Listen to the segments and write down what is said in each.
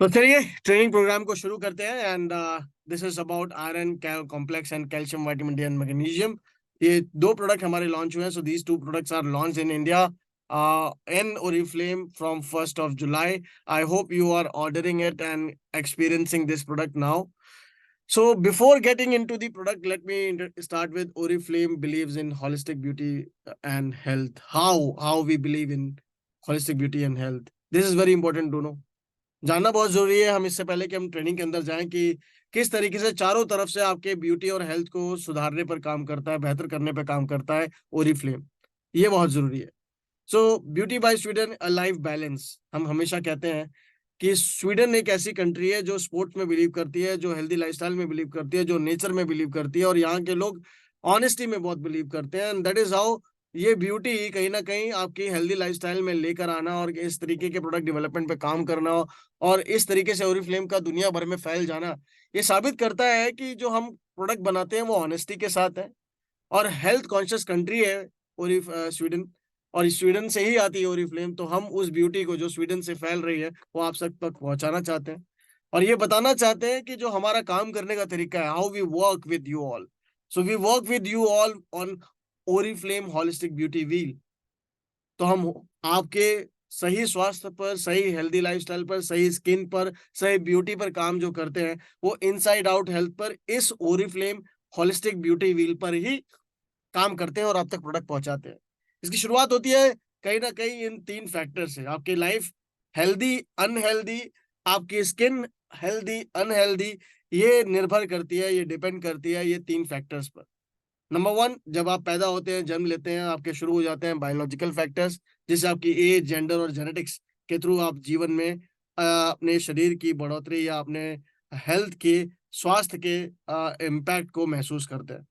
तो चलिए training programme को शुरू करते हैं। And this is about iron complex and calcium vitamin D and magnesium. ये दो प्रोडक्ट हमारे लॉन्च हुए हैं। So these two products are launch in India in Oriflame from 1st of July. I hope you are ordering it and experiencing this product now. So before getting into the product, let me start with Oriflame believes in holistic beauty and health. How we believe in holistic beauty and health. This is very important to know, जानना बहुत जरूरी है। हम इससे पहले कि हम training के अंदर जाएं कि किस तरीके से चारों तरफ से आपके ब्यूटी और हेल्थ को सुधारने पर काम करता है, बेहतर करने पर काम करता है ओरिफ्लेम। ये बहुत जरूरी है। So beauty by Sweden a life balance. हम हमेशा कहते हैं कि स्वीडन एक ऐसी कंट्री है जो स्पोर्ट्स में बिलीव करती है, जो हेल्दी लाइफस्टाइल में बिलीव करती है, जो नेचर में बिलीव करती है, और यहाँ के लोग ऑनेस्टी में बहुत बिलीव करते हैं। एंड दैट इज हाउ ये ब्यूटी कहीं ना कहीं आपकी हेल्दी लाइफस्टाइल में लेकर आना और इस तरीके के प्रोडक्ट डेवलपमेंट पे काम करना और इस तरीके से ओरिफ्लेम का दुनिया भर में फैल जाना, ये साबित करता है कि जो हम प्रोडक्ट बनाते हैं वो ऑनेस्टी के साथ है और हेल्थ कॉन्शियस कंट्री है स्वीडन। और स्वीडन से ही आती है ओरिफ्लेम। तो हम उस ब्यूटी को जो स्वीडन से फैल रही है वो आप सब तक पहुंचाना चाहते हैं और ये बताना चाहते हैं कि जो हमारा काम करने का तरीका है, how we work with you all. So we work with you all on Oriflame holistic beauty wheel. तो हम आपके सही स्वास्थ्य पर, सही हेल्दी लाइफस्टाइल पर, सही स्किन पर, सही ब्यूटी पर काम जो करते हैं वो इनसाइड आउट हेल्थ पर इस ओरिफ्लेम होलिस्टिक ब्यूटी व्हील पर ही काम करते हैं और आप तक प्रोडक्ट पहुंचाते हैं। इसकी शुरुआत होती है कहीं ना कहीं इन तीन फैक्टर से। आपकी लाइफ हेल्दी अनहेल्दी, आपकी स्किन हेल्दी अनहेल्दी, ये निर्भर करती है, ये डिपेंड करती है ये तीन फैक्टर्स पर। नंबर वन, जब आप पैदा होते हैं, जन्म लेते हैं, आपके शुरू हो जाते हैं बायोलॉजिकल फैक्टर्स, जैसे आपकी एज, जेंडर और जेनेटिक्स के थ्रू आप जीवन में अपने शरीर की बढ़ोतरी या अपने हेल्थ के, स्वास्थ्य के इम्पैक्ट को महसूस करते हैं।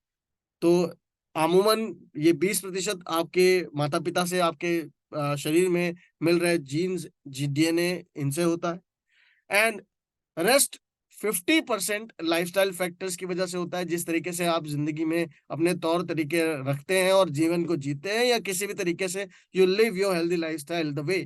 तो अमूमन ये 20% आपके माता पिता से आपके शरीर में मिल रहे जीन्स, डीएनए, इनसे होता है। एंड रेस्ट 50% लाइफस्टाइल फैक्टर्स की वजह से होता है। जिस तरीके से आप जिंदगी में अपने तौर तरीके रखते हैं और जीवन को जीते हैं, या किसी भी तरीके से you live your healthy lifestyle the way,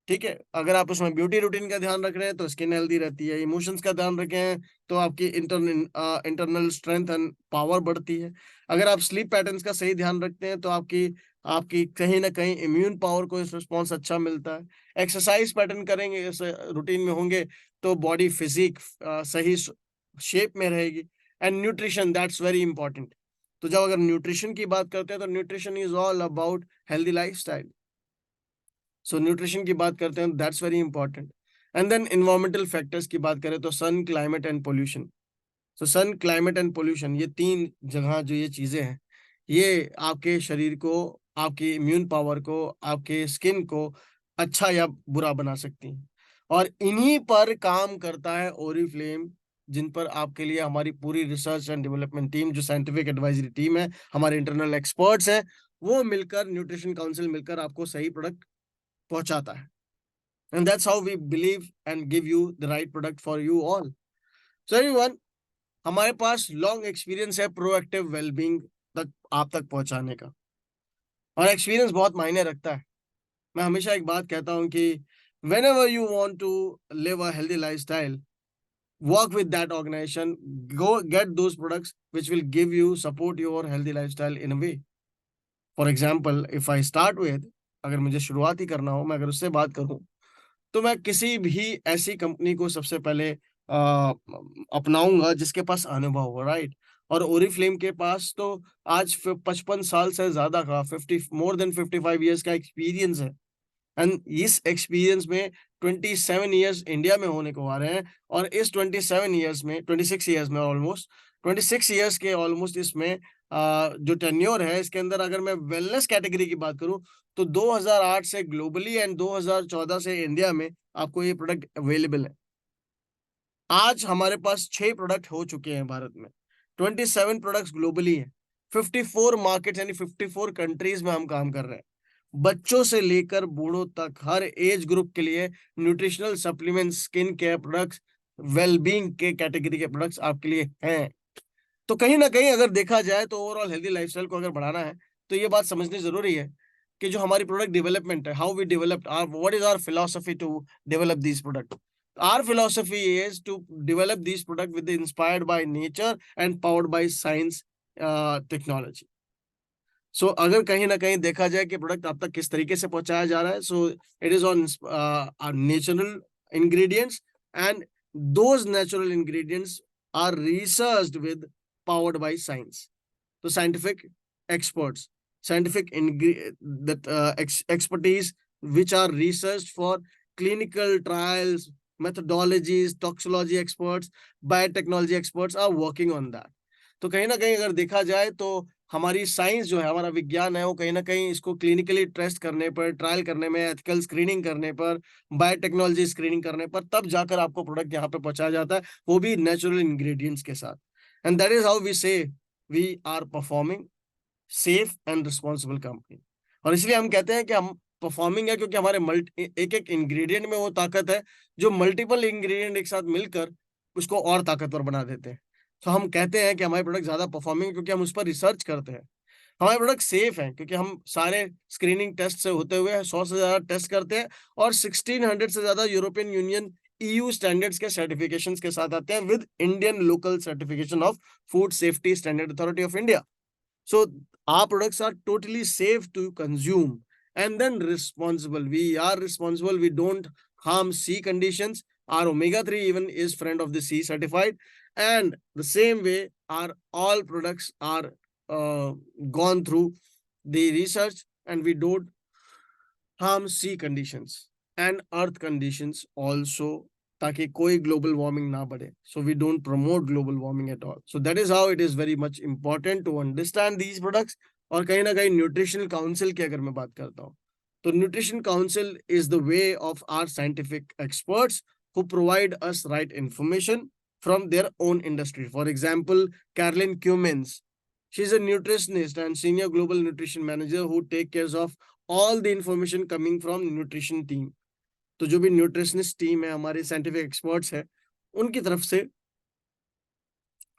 ठीक है। अगर आप उसमें ब्यूटी रूटीन का ध्यान रख रहे हैं तो स्किन हेल्दी रहती है। इमोशंस का ध्यान रखे हैं तो आपकी इंटरनल स्ट्रेंथ एंड पावर बढ़ती है। अगर आप स्लीप पैटर्न्स का सही ध्यान रखते हैं तो आपकी आपकी कहीं ना कहीं इम्यून पावर को रिस्पॉन्स अच्छा मिलता है। एक्सरसाइज पैटर्न करेंगे, रूटीन में होंगे तो बॉडी फिजिक सही शेप में रहेगी। And nutrition, that's very important. तो जब अगर न्यूट्रिशन की बात करते हैं तो nutrition is all about healthy lifestyle. So nutrition की बात करते हैं, that's very important. And then environmental factors की बात करें तो sun, climate and pollution. So sun, climate and pollution, ये तीन जगह जो ये चीजें हैं, ये आपके शरीर को, आपकी इम्यून पावर को, आपके स्किन को अच्छा या बुरा बना सकती हैं। और इन्हीं पर काम करता है ओरिफ्लेम, जिन पर आपके लिए हमारी पूरी रिसर्च एंड डेवलपमेंट टीम, जो साइंटिफिक एडवाइजरी टीम है, हमारे इंटरनल एक्सपर्ट्स हैं, वो मिलकर, न्यूट्रिशन काउंसिल मिलकर आपको सही प्रोडक्ट पहुंचाता है। And that's how we believe and give you the right product for you all. So everyone, हमारे पास लॉन्ग एक्सपीरियंस है प्रोएक्टिव वेलबींग तक आप तक पहुंचाने का, और एक्सपीरियंस बहुत मायने रखता है। मैं हमेशा एक बात कहता हूं कि whenever you want to live a healthy lifestyle, work with that organization, go get those products which will give you, support your healthy lifestyle in a way. For example, if I start with, अगर मुझे शुरुआत ही करना हो, मैं अगर उससे बात करूं तो मैं किसी भी ऐसी कंपनी को सबसे पहले अपनाऊंगा जिसके पास अनुभव हो, राइट। और ओरिफ्लेम के पास तो आज 55 साल से ज्यादा का, more than 55 years का एक्सपीरियंस है। एंड इस एक्सपीरियंस में 27 years इंडिया में होने को आ रहे हैं, और इस 27 years में, 26 years में, ऑलमोस्ट 26 years के ऑलमोस्ट इसमें जो टेन्योर है, इसके अंदर अगर मैं वेलनेस कैटेगरी की बात करूं तो 2008 से ग्लोबली एंड 2014 से इंडिया में आपको ये प्रोडक्ट अवेलेबल है। आज हमारे पास 6 प्रोडक्ट हो चुके हैं भारत में, 27 प्रोडक्ट्स ग्लोबली हैं, 54 मार्केट यानी 54 कंट्रीज में हम काम कर रहे हैं। बच्चों से लेकर बूढ़ों तक हर एज ग्रुप के लिए nutritional supplement, skin care products, wellbeing के कैटेगरी के प्रोडक्ट्स आपके लिए हैं। तो कहीं ना कहीं अगर देखा जाए तो ओवरऑल हेल्दी लाइफस्टाइल को अगर बढ़ाना है तो ये बात समझनी जरूरी है कि जो हमारी प्रोडक्ट डेवलपमेंट है, how we developed, what is our philosophy to develop this product. Our philosophy is to develop these products with inspired by nature and powered by science, technology. सो अगर कहीं ना कहीं देखा जाए कि प्रोडक्ट आप तक किस तरीके से पहुंचाया जा रहा है, so it is on natural ingredients, and those natural ingredients are researched with powered by science. तो scientific experts, scientific that expertise which are researched for clinical trials, methodologies, toxicology experts, biotechnology experts are working on that. तो कहीं ना कहीं अगर देखा जाए तो हमारी साइंस जो है, हमारा विज्ञान है, वो कहीं ना कहीं इसको क्लिनिकली टेस्ट करने पर, ट्रायल करने में, एथिकल स्क्रीनिंग करने पर, बायोटेक्नोलॉजी स्क्रीनिंग करने पर, तब जाकर आपको प्रोडक्ट यहाँ पे पहुंचाया जाता है, वो भी नेचुरल इंग्रेडिएंट्स के साथ. And that is how we say we are performing safe and responsible company. और इसलिए हम कहते हैं कि हम परफॉर्मिंग है, क्योंकि हमारे एक एक इंग्रेडिएंट में वो ताकत है जो मल्टीपल इंग्रेडिएंट एक साथ मिलकर उसको और ताकतवर बना देते हैं. तो हम कहते हैं कि हमारे प्रोडक्ट ज्यादा परफॉर्मिंग, क्योंकि हम उस पर रिसर्च करते हैं. हमारे प्रोडक्ट सेफ है, क्योंकि हम सारे स्क्रीनिंग टेस्ट से होते हुए 100 से ज्यादा टेस्ट करते हैं, और 1600 से ज्यादा यूरोपियन यूनियन EU स्टैंडर्ड्स के सर्टिफिकेशंस के साथ आते हैं with Indian local certification of food safety standard authority of India. So our products are totally safe to consume, and then responsible. We are responsible. We don't harm sea conditions. Our omega-3 even is friend of the sea certified. And the same way, our all products are gone through the research, and we don't harm sea conditions and earth conditions also, ताकि कोई global warming ना बढ़े. So we don't promote global warming at all. So that is how it is very much important to understand these products. और कहीं ना कहीं nutritional council की अगर मैं बात करता हूँ, तो nutrition council is the way of our scientific experts who provide us right information from their own industry. For example, Carolyn Cummins, she's a nutritionist and senior global nutrition manager who take care of all the information coming from nutrition team. तो जो भी nutritionist team है, हमारे scientific experts है, उनकी तरफ से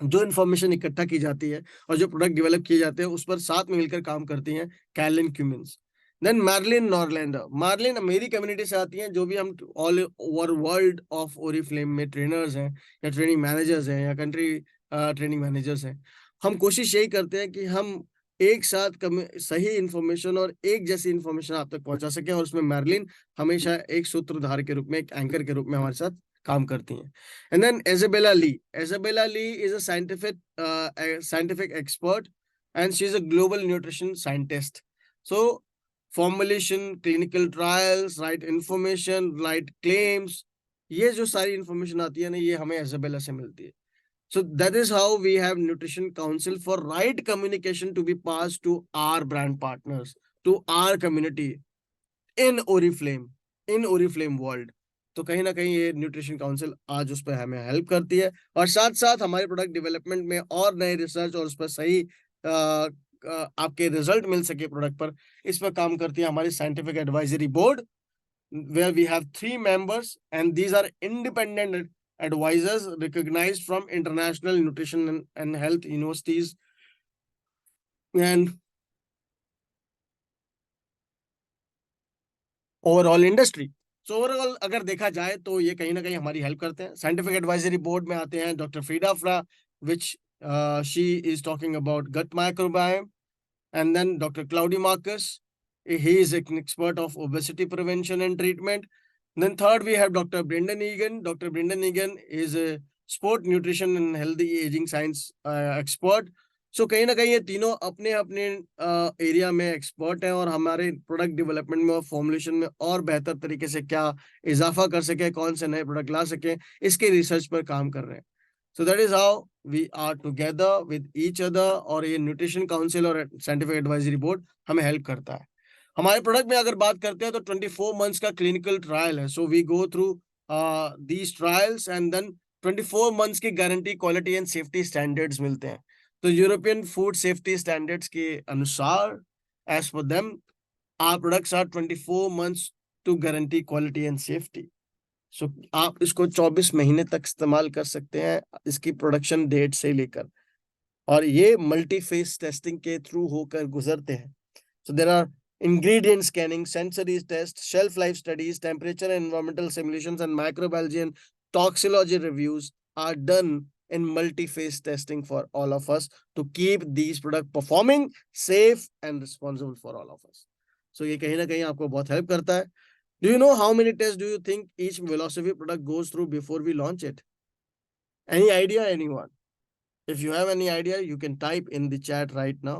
जो इन्फॉर्मेशन इकट्ठा की जाती है और जो प्रोडक्ट डेवलप किए जाते हैं, उस पर साथ में मिलकर काम करती हैं Carolyn Cummins. Then Marlene Norlander. Marlene मेरी कम्युनिटी से आती हैं, जो भी हम all over world of Oriflame में ट्रेनर्स हैं या ट्रेनिंग मैनेजर्स हैं या कंट्री ट्रेनिंग मैनेजर्स हैं. हम कोशिश यही करते हैं कि हम एक साथ सही इंफॉर्मेशन और एक जैसी इंफॉर्मेशन आप तक पहुंचा सके, और उसमें मैरलिन हमेशा एक सूत्रधार के रूप में, एक एंकर के रूप में हमारे साथ काम करती हैं. And then Isabella Lee. Isabella Lee is a scientific expert and she is a global nutrition scientist. So formulation, clinical trials, right information, right claims, ये जो सारी इंफॉर्मेशन आती है ना, ये हमें इजाबेला से मिलती है. So that is how we have Nutrition Council for right communication to be passed to our brand partners, to our community in Oriflame world. तो कहीं ना कहीं ये न्यूट्रिशन काउंसिल आज उस पर हमें हेल्प करती है, और साथ साथ हमारे प्रोडक्ट डेवलपमेंट में और नए रिसर्च और उस पर सही आपके रिजल्ट मिल सके प्रोडक्ट पर, इस पर काम करती है हमारी scientific advisory board, where we have 3 members, and these are independent advisors recognized from international nutrition and health universities and overall industry. So overall अगर देखा जाए तो ये कहीं ना कहीं हमारी हेल्प करते हैं. साइंटिफिक एडवाइजरी बोर्ड में आते हैं डॉक्टर फ्रीडा फ्रा, which she is talking about gut microbiome, and then Dr. Claudia Marcus, he is an expert of obesity prevention and treatment. Then third, we have Dr. Brendan Egan. Dr. Brendan Egan is a sport nutrition and healthy aging science expert. So कहीं ना कहीं ये तीनों अपने अपने area में expert हैं, और हमारे प्रोडक्ट डेवलपमेंट में और फॉर्मुलेशन में और बेहतर तरीके से क्या इजाफा कर सके, कौन से नए प्रोडक्ट ला सके, इसके रिसर्च पर काम कर रहे हैं. So that is how we are together with each other, और ये न्यूट्रिशन काउंसिल और साइंटिफिक एडवाइजरी बोर्ड हमें हेल्प करता है. हमारे प्रोडक्ट में अगर बात करते हैं तो 24 मंथ्स का क्लिनिकल ट्रायल है. So we go through these trials, and then 24 months की guarantee, quality and safety standards मिलते हैं. तो यूरोपियन फूड सेफ्टी स्टैंडर्ड्स के अनुसार, as per them, our products are 24 months to guarantee quality and safety. So आप इसको 24 महीने तक इस्तेमाल कर सकते हैं, इसकी प्रोडक्शन डेट से लेकर, और ये मल्टी फेस टेस्टिंग के थ्रू होकर गुजरते हैं. So there are ingredient scanning, sensory tests, shelf life studies, temperature and environmental simulations, and microbiology and toxicology reviews are done in multi-phase testing for all of us to keep these products performing, safe and responsible for all of us. So ये कहीं ना कहीं आपको बहुत help करता है. Do you know how many tests do you think each Velocity product goes through before we launch it? Any idea, anyone? If you have any idea, you can type in the chat right now.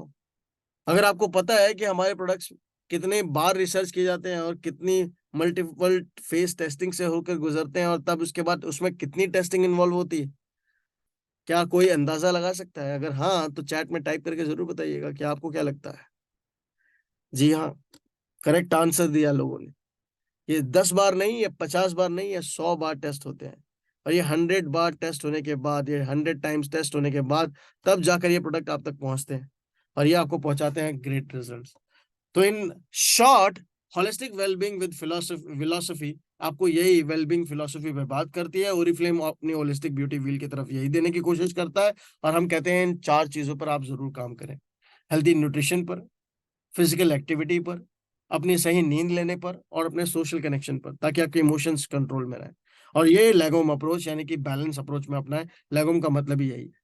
अगर आपको पता है कि हमारे products कितने बार research किए जाते हैं और कितनी मल्टीपल फेस टेस्टिंग से होकर गुजरते हैं और तब उसके बाद उसमें कितनी टेस्टिंग इन्वॉल्व होती है, क्या कोई अंदाजा लगा सकता है? अगर हाँ तो चैट में टाइप करके जरूर बताइएगा कि आपको क्या लगता है. जी हाँ, करेक्ट आंसर दिया लोगों ने. ये 10 बार नहीं, ये 50 बार नहीं, ये 100 बार टेस्ट होते हैं. और ये 100 बार टेस्ट होने के बाद, ये 100 टाइम्स टेस्ट होने के बाद तब जाकर ये प्रोडक्ट आप तक पहुंचते हैं और ये आपको पहुंचाते हैं ग्रेट रिजल्ट्स. तो in short, holistic wellbeing with philosophy आपको यही वेलबींग फिलोसफी पे बात करती है. ओरिफ्लेम अपनी होलिस्टिक ब्यूटी व्हील की तरफ यही देने की कोशिश करता है. और हम कहते हैं इन 4 चीजों पर आप जरूर काम करें. हेल्दी न्यूट्रिशन पर, फिजिकल एक्टिविटी पर, अपनी सही नींद लेने पर और अपने सोशल कनेक्शन पर, ताकि आपके इमोशंस कंट्रोल में रहे. और ये लैगोम अप्रोच यानी कि बैलेंस अप्रोच में अपना है. लैगोम का मतलब ही यही है.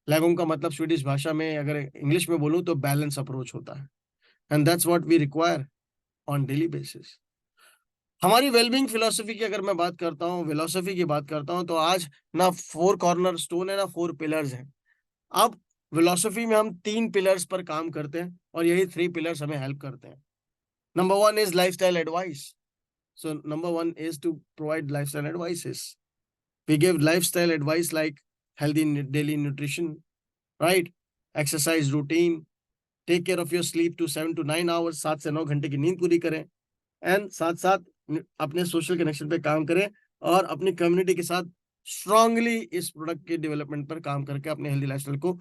लैगोम का मतलब स्वीडिश भाषा में अगर इंग्लिश में बोलूं तो बैलेंस अप्रोच होता है. And that's what we require on daily basis. हमारी वेलबींग फिलोसफी की अगर मैं बात करता हूँ, फिलोसफी की बात करता हूँ, तो आज ना 4 कॉर्नर स्टोन है ना 4 पिलर्स हैं. अब फिलोसफी में हम 3 पिलर्स पर काम करते हैं और यही 3 पिलर्स हमें हेल्प करते हैं. Number 1 is lifestyle advice. So number 1 is to provide lifestyle advices. We give lifestyle advice like healthy daily nutrition, right? Exercise routine. Take care of your sleep to 7 to 9 hours. 7 से 9 घंटे की नींद पूरी करें. And साथ साथ अपने social connection पे काम करें और अपनी कम्युनिटी के साथ स्ट्रांगली इस प्रोडक्ट के डेवलपमेंट पर काम करके अपने हेल्दी लाइफस्टाइल को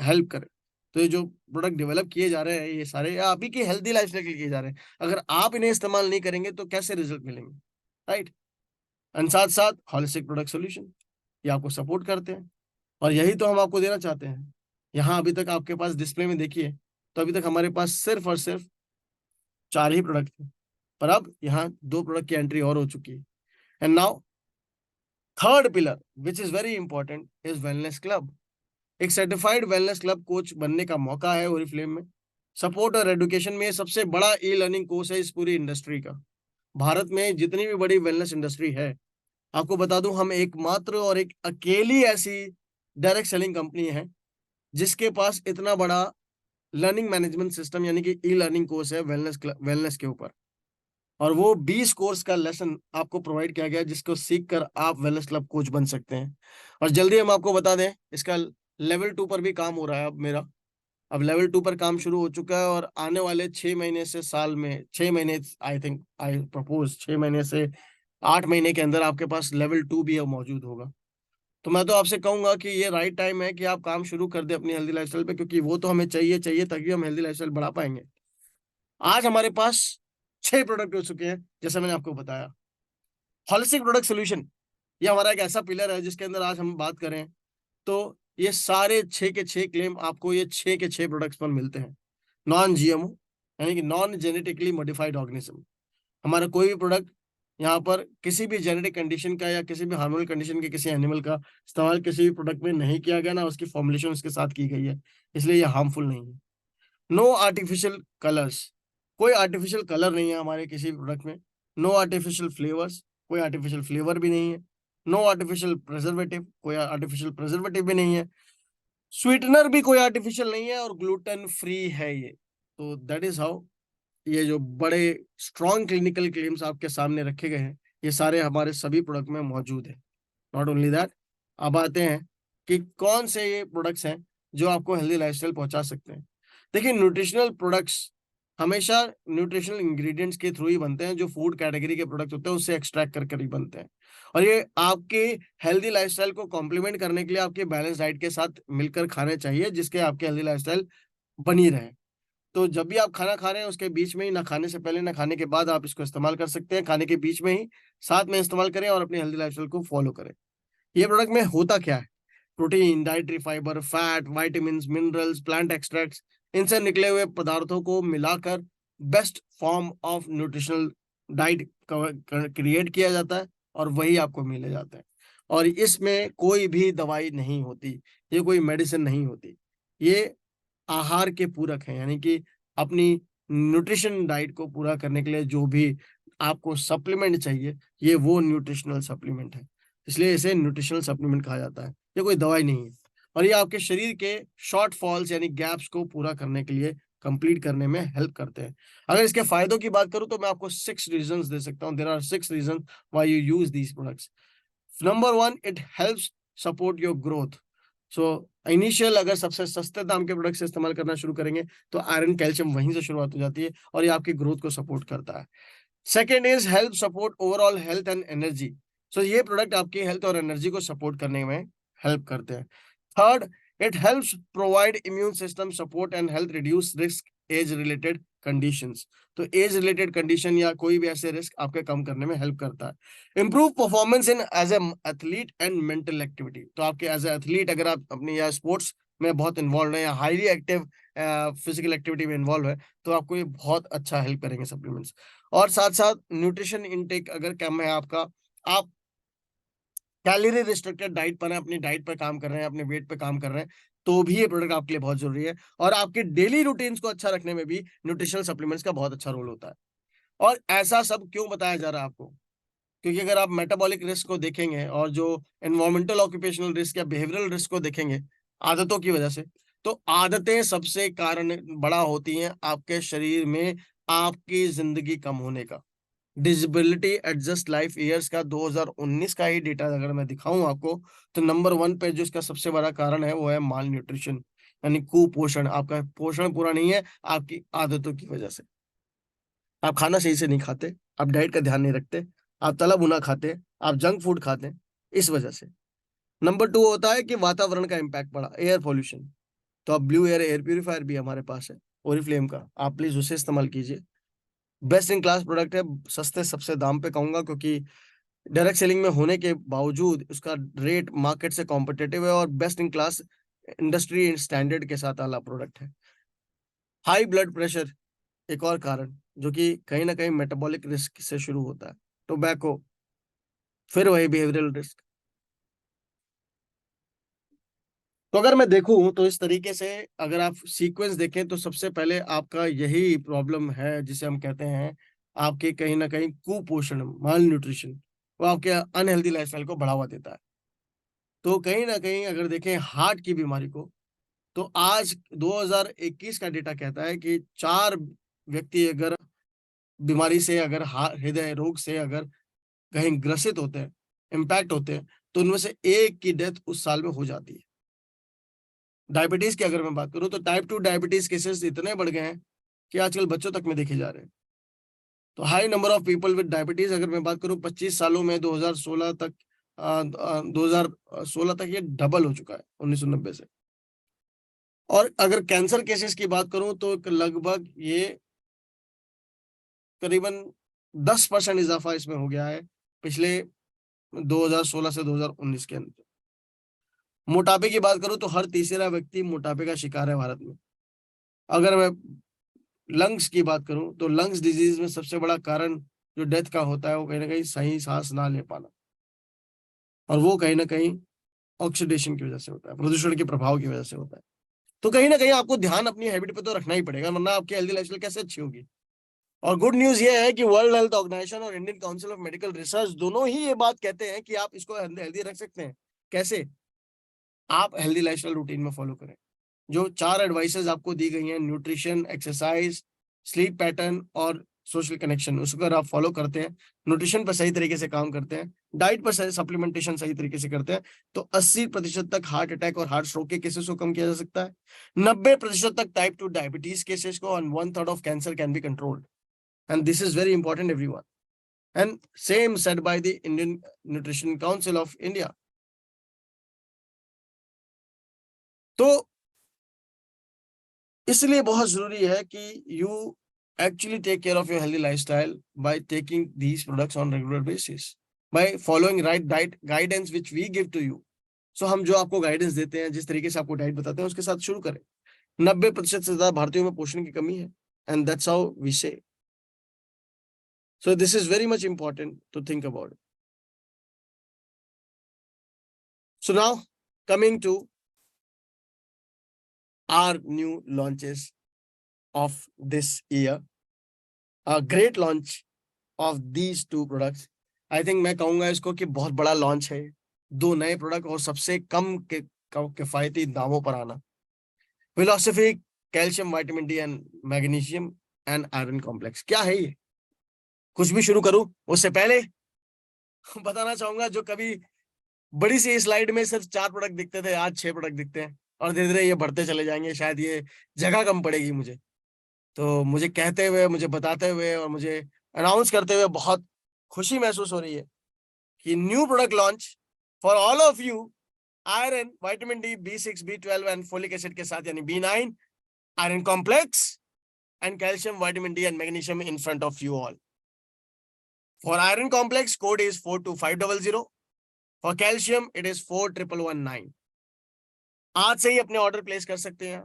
हेल्प करें. तो ये जो प्रोडक्ट डेवलप किए जा रहे हैं ये सारे आप ही की हेल्दी लाइफस्टाइल के लिए किए जा रहे हैं. अगर आप इन्हें इस्तेमाल नहीं करेंगे तो कैसे रिजल्ट मिलेंगे, राइट? एंड साथ साथ होलिस्टिक प्रोडक्ट सोल्यूशन ये आपको सपोर्ट करते हैं और यही तो हम आपको देना चाहते हैं. यहाँ अभी तक आपके पास डिस्प्ले में देखिए तो अभी तक हमारे पास सिर्फ और सिर्फ 4 ही प्रोडक्ट थे, पर अब यहाँ 2 प्रोडक्ट की एंट्री और हो चुकी है. And now third pillar which is very important is wellness club. एक सर्टिफाइड वेलनेस क्लब कोच बनने का मौका है ओरिफ्लेम में. सपोर्ट और एडुकेशन में सबसे बड़ा ई लर्निंग कोर्स है इस पूरी इंडस्ट्री का. भारत में जितनी भी बड़ी वेलनेस इंडस्ट्री है, आपको बता दूं हम एकमात्र और एक अकेली ऐसी डायरेक्ट सेलिंग कंपनी है जिसके पास इतना बड़ा लर्निंग मैनेजमेंट सिस्टम यानी कि ई लर्निंग कोर्स है वेलनेस के ऊपर. और वो 20 कोर्स का लेसन आपको प्रोवाइड किया गया जिसको सीख कर आप वेलनेस क्लब कोच बन सकते हैं. और जल्दी हम आपको बता दें इसका लेवल 2 पर भी काम हो रहा है. अब मेरा लेवल 2 पर काम शुरू हो चुका है और आने वाले 6 महीने से साल में 6 महीने आई प्रपोज 6 महीने से 8 महीने के अंदर आपके पास लेवल 2 भी अब मौजूद होगा. तो मैं तो आपसे कहूंगा कि ये राइट टाइम है कि आप काम शुरू कर दें अपनी हेल्दी लाइफस्टाइल पे, क्योंकि वो तो हमें चाहिए तभी हम हेल्दी लाइफस्टाइल बढ़ा पाएंगे. आज हमारे पास 6 प्रोडक्ट हो चुके हैं जैसे मैंने आपको बताया. होलिस्टिक प्रोडक्ट सोल्यूशन ये हमारा एक ऐसा पिलर है जिसके अंदर आज हम बात करें तो ये सारे 6 के 6 क्लेम आपको ये 6 के 6 प्रोडक्ट्स पर मिलते हैं. नॉन जीएमओ यानी कि नॉन जेनेटिकली मॉडिफाइड ऑर्गेनिज्म. हमारा कोई भी प्रोडक्ट यहाँ पर किसी भी जेनेटिक कंडीशन का या किसी भी हार्मोनल कंडीशन के किसी एनिमल का इस्तेमाल किसी भी प्रोडक्ट में नहीं किया गया, ना उसकी फॉर्मुलेशन उसके साथ की गई है, इसलिए ये हार्मफुल नहीं है. नो आर्टिफिशियल कलर्स, कोई आर्टिफिशियल कलर नहीं है हमारे किसी भी प्रोडक्ट में. नो आर्टिफिशियल फ्लेवर्स, कोई आर्टिफिशियल फ्लेवर भी नहीं है. नो आर्टिफिशियल प्रिजर्वेटिव, कोई आर्टिफिशियल प्रिजर्वेटिव भी नहीं है. स्वीटनर भी कोई आर्टिफिशियल नहीं है और ग्लूटेन फ्री है ये. तो दैट इज हाउ ये जो बड़े स्ट्रॉन्ग क्लिनिकल क्लेम्स आपके सामने रखे गए हैं ये सारे हमारे सभी प्रोडक्ट में मौजूद है. नॉट ओनली दैट, अब आते हैं कि कौन से ये प्रोडक्ट्स हैं जो आपको हेल्दी लाइफस्टाइल पहुंचा सकते हैं. देखिए, न्यूट्रिशनल प्रोडक्ट्स हमेशा न्यूट्रिशनल इंग्रेडिएंट्स के थ्रू ही बनते हैं. जो फूड कैटेगरी के प्रोडक्ट होते हैं उससे एक्सट्रैक्ट कर ही बनते हैं. और ये आपके हेल्दी लाइफस्टाइल को कॉम्प्लीमेंट करने के लिए आपके बैलेंस डाइट के साथ मिलकर खाने चाहिए जिसके आपके हेल्दी लाइफस्टाइल बनी रहे. तो जब भी आप खाना खा रहे हैं उसके बीच में ही, ना खाने से पहले ना खाने के बाद, आप इसको इस्तेमाल कर सकते हैं. खाने के बीच में ही साथ में इस्तेमाल करें और अपनी हेल्दी लाइफस्टाइल को फॉलो करें. ये प्रोडक्ट में होता क्या है? Protein, dietary fibre, fat, vitamin, minerals, plant extracts, इनसे निकले हुए पदार्थों को मिलाकर best form of nutritional diet create किया जाता है और वही आपको मिले जाता है। और इसमें कोई भी दवाई नहीं होती, ये कोई मेडिसिन नहीं होती, ये आहार के पूरक है। यानी कि अपनी न्यूट्रिशन डाइट को पूरा करने के लिए जो भी आपको सप्लीमेंट चाहिए, ये वो न्यूट्रिशनल सप्लीमेंट है, इसलिए इसे न्यूट्रिशनल सप्लीमेंट कहा जाता है। ये कोई दवाई नहीं है और ये आपके शरीर के शॉर्ट फॉल्स यानी गैप्स को पूरा करने के लिए, कंप्लीट करने में हेल्प करते हैं। अगर इसके फायदों की बात करूं तो मैं आपको 6 रीजंस दे सकता हूं। There are 6 reasons why you use these products. Number 1, it helps support your growth. So initial अगर सबसे सस्ते दाम के प्रोडक्ट से इस्तेमाल करना शुरू करेंगे तो आयरन कैल्शियम वहीं से शुरुआत हो जाती है और ये आपकी ग्रोथ को सपोर्ट करता है। Second is help support overall health and energy. So ये प्रोडक्ट आपकी हेल्थ और एनर्जी को सपोर्ट करने में हेल्प करते हैं। Third, it helps provide immune system support and health reduce risk age related conditions. तो एज रिलेटेड कंडीशन या कोई भी ऐसे रिस्क आपके कम करने में हेल्प करता है। Improve performance in as a athlete and mental activity. तो आपके एज ए एथलीट अगर आप अपनी या स्पोर्ट्स में बहुत इन्वॉल्व है या हाईली एक्टिव फिजिकल एक्टिविटी में इन्वॉल्व है तो आपको ये बहुत अच्छा हेल्प करेंगे सप्लीमेंट्स। और साथ साथ न्यूट्रिशन इनटेक अगर कम है आपका, आप कैलोरी रिस्ट्रिक्टेड डाइट पर अपनी डाइट पर काम कर रहे हैं, अपने वेट पे काम कर रहे हैं, तो भी ये प्रोडक्ट आपके लिए बहुत जरूरी है। और आपके डेली रूटीन्स को अच्छा रखने में भी न्यूट्रिशनल सप्लीमेंट्स का बहुत अच्छा रोल होता है। और ऐसा सब क्यों बताया जा रहा है आपको? क्योंकि अगर आप मेटाबॉलिक रिस्क को देखेंगे और जो एनवायरमेंटल ऑक्यूपेशनल रिस्क या बिहेवियरल रिस्क को देखेंगे आदतों की वजह से, तो आदतें सबसे कारण बड़ा होती हैं आपके शरीर में आपकी जिंदगी कम होने का। डिसेबिलिटी एडजस्ट लाइफ ईयर्स का 2019 का ही डेटा अगर मैं दिखाऊं आपको, तो नंबर 1 पे जो इसका सबसे बड़ा कारण है वो है माल न्यूट्रिशन, यानी कुपोषण। आपका पोषण पूरा नहीं है आपकी आदतों की वजह से। आप खाना सही से नहीं खाते, आप डाइट का ध्यान नहीं रखते, आप तला भुना खाते, आप जंक फूड खाते, इस वजह से। नंबर 2 होता है कि वातावरण का इम्पैक्ट पड़ा, एयर पॉल्यूशन। तो अब ब्लू एयर प्यूरिफायर भी हमारे पास है, ओरिफ्लेम का, आप प्लीज उसे इस्तेमाल कीजिए। बेस्ट इन क्लास प्रोडक्ट है, सस्ते सबसे दाम पे कहूंगा, क्योंकि डायरेक्ट सेलिंग में होने के बावजूद उसका रेट मार्केट से कॉम्पिटेटिव है और best in class industry standard के साथ वाला प्रोडक्ट है। हाई ब्लड प्रेशर एक और कारण जो कि कहीं ना कहीं मेटाबॉलिक रिस्क से शुरू होता है। टोबैको, फिर वही बिहेवियरल रिस्क। तो अगर मैं देखूं तो इस तरीके से अगर आप सीक्वेंस देखें तो सबसे पहले आपका यही प्रॉब्लम है जिसे हम कहते हैं आपके कहीं ना कहीं कुपोषण, माल न्यूट्रिशन, वो आपके अनहेल्दी लाइफस्टाइल को बढ़ावा देता है। तो कहीं ना कहीं अगर देखें हार्ट की बीमारी को, तो आज 2021 का डेटा कहता है कि 4 व्यक्ति अगर बीमारी से, अगर हृदय रोग से अगर कहीं ग्रसित होते हैं, इम्पैक्ट होते हैं, तो उनमें से एक की डेथ उस साल में हो जाती है। डायबिटीज की अगर मैं बात करूं तो टाइप 2 डायबिटीज केसेस इतने बढ़ गए हैं कि आजकल बच्चों तक में देखे जा रहे हैं। तो high number of people with diabetes अगर मैं बात करूं 25 सालों में 2016 तक 2016 तक ये डबल हो चुका है 1990 से। और अगर कैंसर केसेस की बात करूं तो लगभग ये करीबन 10% इजाफा इसमें हो गया है पिछले 2016 से 2019 के अंदर। मोटापे की बात करूं तो हर तीसरा व्यक्ति मोटापे का शिकार है भारत में। अगर मैं लंग्स की बात करूं तो लंग्स डिजीज में सबसे बड़ा कारण जो डेथ का होता है वो कहीं ना कहीं सही सांस ना ले पाना, और वो कहीं ना कहीं ऑक्सीडेशन की वजह से होता है, प्रदूषण के प्रभाव की वजह से होता है। तो कहीं ना कहीं आपको ध्यान अपनी हैबिट पे तो रखना ही पड़ेगा, वरना आपकी हेल्दी लाइफस्टाइल कैसे अच्छी होगी। और गुड न्यूज ये है कि वर्ल्ड हेल्थ ऑर्गेनाइजेशन और Indian council of medical research दोनों ही ये बात कहते हैं कि आप इसको हेल्दी रख सकते हैं। कैसे? आप हेल्दी लाइफस्टाइल रूटीन में फॉलो करें। जो 4 एडवाइसेस आपको दी गई हैं, न्यूट्रिशन, एक्सरसाइज, स्लीप पैटर्न और सोशल कनेक्शन, उसको अगर आप फॉलो करते हैं, न्यूट्रिशन पर सही तरीके से काम करते हैं, डाइट पर सप्लीमेंटेशन सही तरीके से करते हैं, तो 80% तक हार्ट अटैक और हार्ट स्ट्रोक के केसेस को कम किया जा सकता है। 90% तक टाइप 2 डायबिटीज केसेस को, और 1/3 of cancer can be controlled. And this is very important everyone, and same said by the Indian nutrition council of India. तो इसलिए बहुत जरूरी है कि you actually take care of your healthy lifestyle by taking these products on regular basis, by following right diet guidance which we give to you. So हम जो आपको guidance देते हैं, जिस तरीके से आपको डाइट बताते हैं, उसके साथ शुरू करें। 90% से ज्यादा भारतीयों में पोषण की कमी है। and that's how we say. So this is very much important to think about it. So now coming to our new launches of this year, a great launch of these two products. I think मैं कहूंगा इसको कि बहुत बड़ा launch है, दो नए product और सबसे कम के किफायती दामों पर आना। Philosophy calcium vitamin D and magnesium and iron complex. क्या है ये? कुछ भी शुरू करूं उससे पहले बताना चाहूंगा, जो कभी बड़ी सी स्लाइड में सिर्फ 4 प्रोडक्ट दिखते थे, आज 6 प्रोडक्ट दिखते हैं और धीरे धीरे ये बढ़ते चले जाएंगे। शायद ये जगह कम पड़ेगी मुझे, तो मुझे कहते हुए, मुझे बताते हुए और मुझे अनाउंस करते हुए बहुत खुशी महसूस हो रही है कि new product launch for all of you, iron vitamin D, B6, B12 and folic acid के साथ, यानी B9, iron complex and calcium vitamin D and magnesium in front of you all. For iron complex code is 42500, for calcium it is 41119। आज से ही अपने order place कर सकते हैं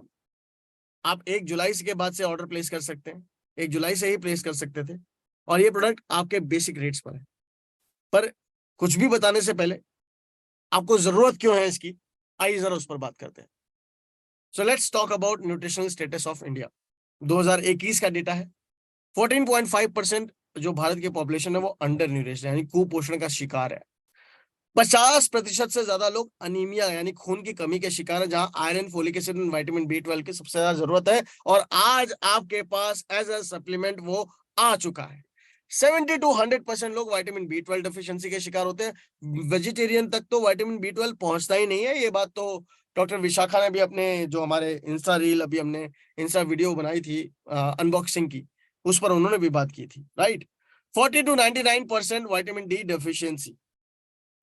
आप 1 जुलाई के बाद से ऑर्डर प्लेस कर सकते हैं। 1 जुलाई से ही प्लेस कर सकते थे और ये प्रोडक्ट आपके बेसिक रेट्स पर है। पर कुछ भी बताने से पहले आपको जरूरत क्यों है इसकी, आइए जरा उस पर बात करते हैं। So let's talk about nutritional status of India. 2021 का डेटा है, 14.5% जो भारत की पॉपुलेशन है वो अंडर न्यूट्रिशन यानी कुपोषण का शिकार है। 50% से ज्यादा लोग अनीमिया यानी खून की कमी के शिकार है, जहां iron, folic acid and vitamin B12 की सबसे ज्यादा जरूरत है और आज आपके पास एज अ सप्लीमेंट वो आ चुका है। 70 to 100% लोग विटामिन B12 डेफिशिएंसी के शिकार होते हैं। वेजिटेरियन तक तो विटामिन B12 पहुंचता ही नहीं है। ये बात तो डॉक्टर विशाखा ने भी अपने जो हमारे इंस्टा रील, अभी हमने इंस्टा वीडियो बनाई थी अनबॉक्सिंग की, उस पर उन्होंने भी बात की थी, right. 40 to 99% vitamin D deficiency,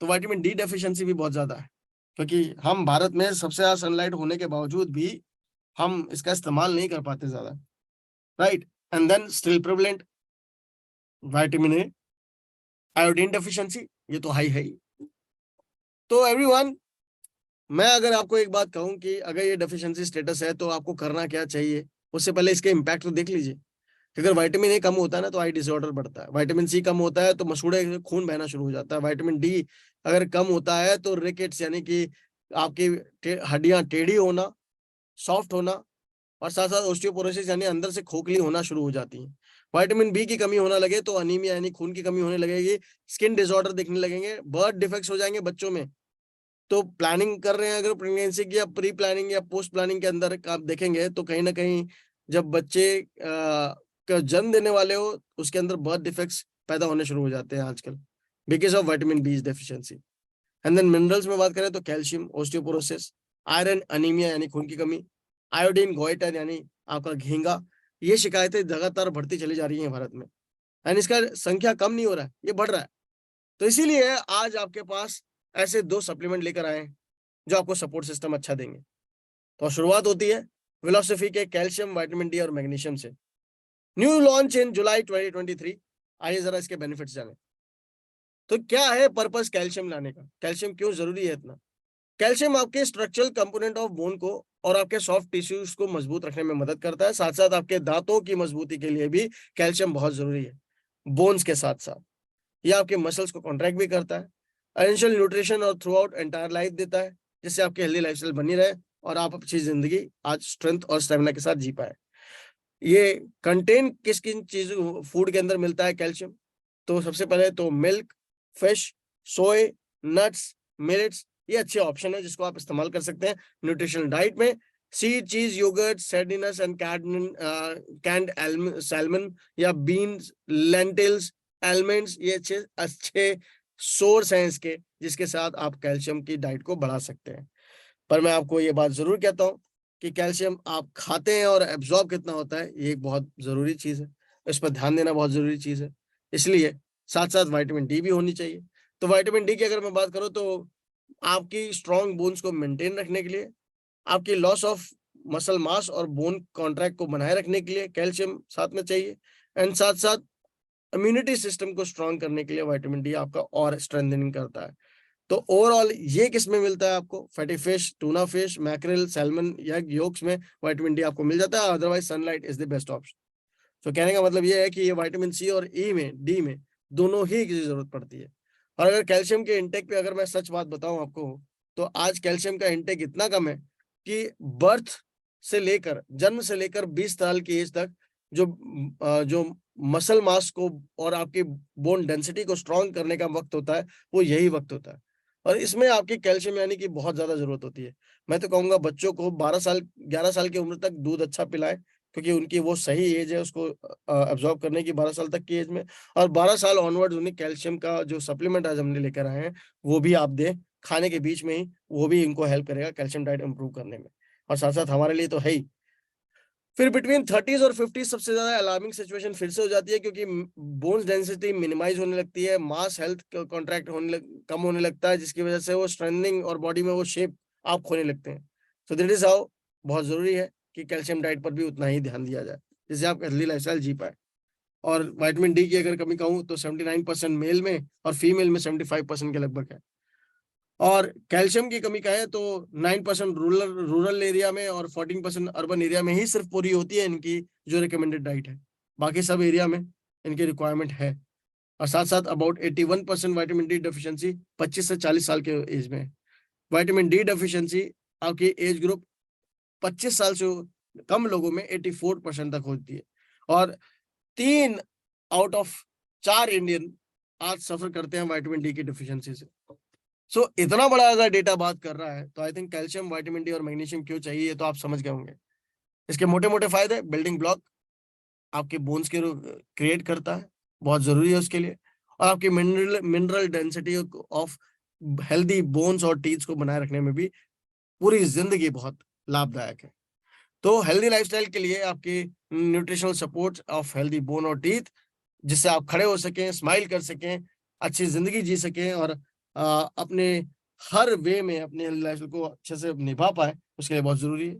तो विटामिन डी डेफिशिएंसी भी बहुत ज्यादा है, क्योंकि हम भारत में सबसे ज्यादा सनलाइट होने के बावजूद भी हम इसका इस्तेमाल नहीं कर पाते ज्यादा, right. And then still prevalent vitamin A, iodine deficiency, ये तो हाई है ही। तो एवरीवन, मैं अगर आपको एक बात कहूं कि अगर ये डेफिशिएंसी स्टेटस है तो आपको करना क्या चाहिए, उससे पहले इसके इम्पैक्ट तो देख लीजिए। अगर विटामिन ए कम होता है ना तो आई डिसऑर्डर बढ़ता है, विटामिन सी कम होता है तो मसूड़े खून बहना शुरू हो जाता है, विटामिन डी अगर कम होता है तो रिकेट्स यानी कि आपकी हड्डियां टेढ़ी होना, सॉफ्ट होना, और साथ साथ ऑस्टियोपोरोसिस यानी अंदर से खोखली होना शुरू हो जाती है। विटामिन बी की कमी होने लगे तो अनीमिया यानी खून की कमी होने लगेगी, स्किन डिसऑर्डर दिखने लगेंगे, बर्थ डिफेक्ट्स हो जाएंगे बच्चों में। तो प्लानिंग कर रहे हैं अगर प्रेगनेंसी की, या प्री प्लानिंग या पोस्ट प्लानिंग के अंदर आप देखेंगे तो कहीं ना कहीं जब बच्चे का जन्म देने वाले हो उसके अंदर बर्थ डिफेक्ट्स पैदा होने शुरू हो जाते हैं आजकल, because of vitamin B deficiency. And then minerals में बात करें तो कैल्शियम, ऑस्टियोपोरोसिस, आयरन, अनीमिया यानी खून की कमी, आयोडीन, गोइटर यानी आपका घेंगा, ये शिकायतें लगातार बढ़ती चली जा रही हैं भारत में, एंड इसका संख्या कम नहीं हो रहा है, ये बढ़ रहा है। तो इसीलिए आज आपके पास ऐसे 2 सप्लीमेंट लेकर आए हैं जो आपको सपोर्ट सिस्टम अच्छा देंगे। तो शुरुआत होती है फिलॉसफी के कैल्शियम, विटामिन डी और मैग्नीशियम से। न्यू लॉन्च इन जुलाई 2023। आइए जरा इसके बेनिफिट्स जाने। तो क्या है पर्पस कैल्शियम लाने का, कैल्शियम क्यों जरूरी है इतना? कैल्शियम आपके स्ट्रक्चरल कंपोनेंट ऑफ बोन को और आपके सॉफ्ट टिश्यूज को मजबूत रखने में मदद करता है, साथ साथ आपके दांतों की मजबूती के लिए भी कैल्शियम बहुत जरूरी है। बोन्स के साथ साथ ये आपके मसल्स को कॉन्ट्रैक्ट भी करता है, एसेंशियल न्यूट्रिशन और थ्रू आउट एंटायर लाइफ देता है, जिससे आपकी हेल्दी लाइफस्टाइल बनी रहे और आप अच्छी जिंदगी आज स्ट्रेंथ और स्टेमिना के साथ जी पाए। ये कंटेन किस किन चीज फूड के अंदर मिलता है कैल्शियम? तो सबसे पहले तो मिल्क, फिश, सोए, नट्स, मिलेट्स, ये अच्छे ऑप्शन है जिसको आप इस्तेमाल कर सकते हैं न्यूट्रिशनल डाइट में। सीड, चीज, योगर्ट, सैर्डिनस एंड कैंड सैल्मन या बीन्स, लेंटिल्स, एलमंड्स, ये अच्छे अच्छे सोर्स हैं इसके, जिसके साथ आप कैल्शियम की डाइट को बढ़ा सकते हैं। पर मैं आपको ये बात जरूर कहता हूँ कि कैल्शियम आप खाते हैं और एब्जॉर्ब कितना होता है, ये एक बहुत जरूरी चीज है, इस पर ध्यान देना बहुत जरूरी चीज है। इसलिए साथ साथ विटामिन डी भी होनी चाहिए। तो विटामिन डी की अगर मैं बात करूँ तो आपकी स्ट्रॉन्ग बोन्स को मेंटेन रखने के लिए, आपकी लॉस ऑफ मसल मास और बोन कॉन्ट्रैक्ट को बनाए रखने के लिए कैल्शियम साथ में चाहिए, एंड साथ साथ इम्यूनिटी सिस्टम को स्ट्रॉन्ग करने के लिए विटामिन डी आपका और स्ट्रेंथनिंग करता है। तो ओवरऑल ये किस में मिलता है आपको? Fatty fish, tuna fish, mackerel, salmon या योक्स में विटामिन डी आपको मिल जाता है। Otherwise sunlight is the best option. तो कहने का मतलब ये है कि ये विटामिन सी और ई में, डी में दोनों ही की जरूरत पड़ती है। और अगर कैल्शियम के इंटेक पे अगर मैं सच बात बताऊं आपको, तो आज कैल्शियम का इंटेक इतना कम है कि बर्थ से लेकर, जन्म से लेकर 20 साल की एज तक जो मसल मास को और आपकी बोन डेंसिटी को स्ट्रॉन्ग करने का वक्त होता है, वो यही वक्त होता है। और इसमें आपकी कैल्शियम यानी कि बहुत ज्यादा जरूरत होती है। मैं तो कहूंगा बच्चों को 12 साल 11 साल की उम्र तक दूध अच्छा पिलाएं, क्योंकि उनकी वो सही एज है उसको अब्जॉर्ब करने की, 12 साल तक की एज में। और 12 साल ऑनवर्ड उन्हें कैल्शियम का जो सप्लीमेंट आज हमने लेकर आए हैं वो भी आप दें खाने के बीच में ही, वो भी इनको हेल्प करेगा कैल्शियम डाइट इंप्रूव करने में। और साथ साथ हमारे लिए तो है ही। फिर बिटवीन 30s और 50s सबसे ज्यादा अलार्मिंग सिचुएशन फिर से हो जाती है, क्योंकि बोन्स डेंसिटी मिनिमाइज होने लगती है, मास हेल्थ कॉन्ट्रैक्ट कम होने लगता है, जिसकी वजह से वो स्ट्रेंथनिंग और बॉडी में वो शेप आप खोने लगते हैं। तो दैट इज हाउ बहुत जरूरी है कि कैल्शियम डाइट पर भी उतना ही ध्यान दिया जाए, जिससे आप हेल्दी लाइफस्टाइल जी पाए। और विटामिन डी की अगर कमी कहूँ तो 79% मेल में और फीमेल में 75% के लगभग है। और कैल्शियम की कमी का है तो 9% रूरल एरिया में और 14% अर्बन एरिया में ही सिर्फ पूरी होती है इनकी जो रिकमेंडेड डाइट है। बाकी सब एरिया में इनकी रिक्वायरमेंट है। और साथ साथ अबाउट 81% विटामिन डी डेफिशिएंसी 25 से 40 साल के एज में है। विटामिन डी डेफिशिएंसी आपकी एज ग्रुप 25 साल से कम लोगों में 84% तक होती है। और 3 आउट ऑफ 4 इंडियन आज सफर करते हैं विटामिन डी की डेफिशिएंसी से। इतना बड़ा अगर डेटा बात कर रहा है तो I think calcium, vitamin D और मैग्नीशियम क्यों चाहिए तो आप समझ गए होंगे। इसके मोटे मोटे फायदे: बिल्डिंग ब्लॉक, आपके बोन्स के क्रिएट करता है, बहुत जरूरी है उसके लिए। और आपकी mineral mineral density of healthy bones और टीथ को बनाए रखने में भी पूरी जिंदगी बहुत लाभदायक है। तो हेल्दी लाइफस्टाइल के लिए आपकी nutritional support of healthy bone और टीथ, जिससे आप खड़े हो सकें, स्माइल कर सकें, अच्छी जिंदगी जी सकें और अपने हर वे में अपने हेल्थ लाइफस्टाइल को अच्छे से निभा पाए, उसके लिए बहुत जरूरी है।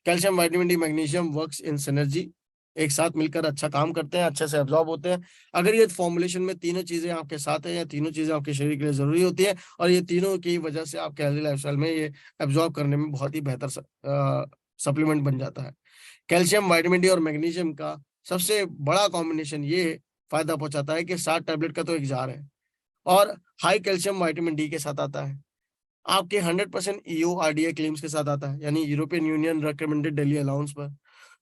Calcium, vitamin D, magnesium works in synergy, एक साथ मिलकर अच्छा काम करते हैं, अच्छे से एब्जॉर्ब होते हैं। अगर ये फॉर्मुलेशन में तीनों चीजें आपके साथ है या तीनों चीजें आपके शरीर के लिए जरूरी होती है, और ये तीनों की वजह से आपके हेल्दी लाइफस्टाइल में ये एब्जॉर्ब करने में बहुत ही बेहतर सप्लीमेंट बन जाता है। कैल्शियम, विटामिन डी और मैग्नीशियम का सबसे बड़ा कॉम्बिनेशन ये फायदा पहुंचाता है कि 60 टैबलेट का तो एक जार है, और हाई कैल्शियम विटामिन डी के साथ आता है। आपके 100% ईओ आरडीए क्लेम्स के साथ आता है, यानी European Union recommended daily allowance पर।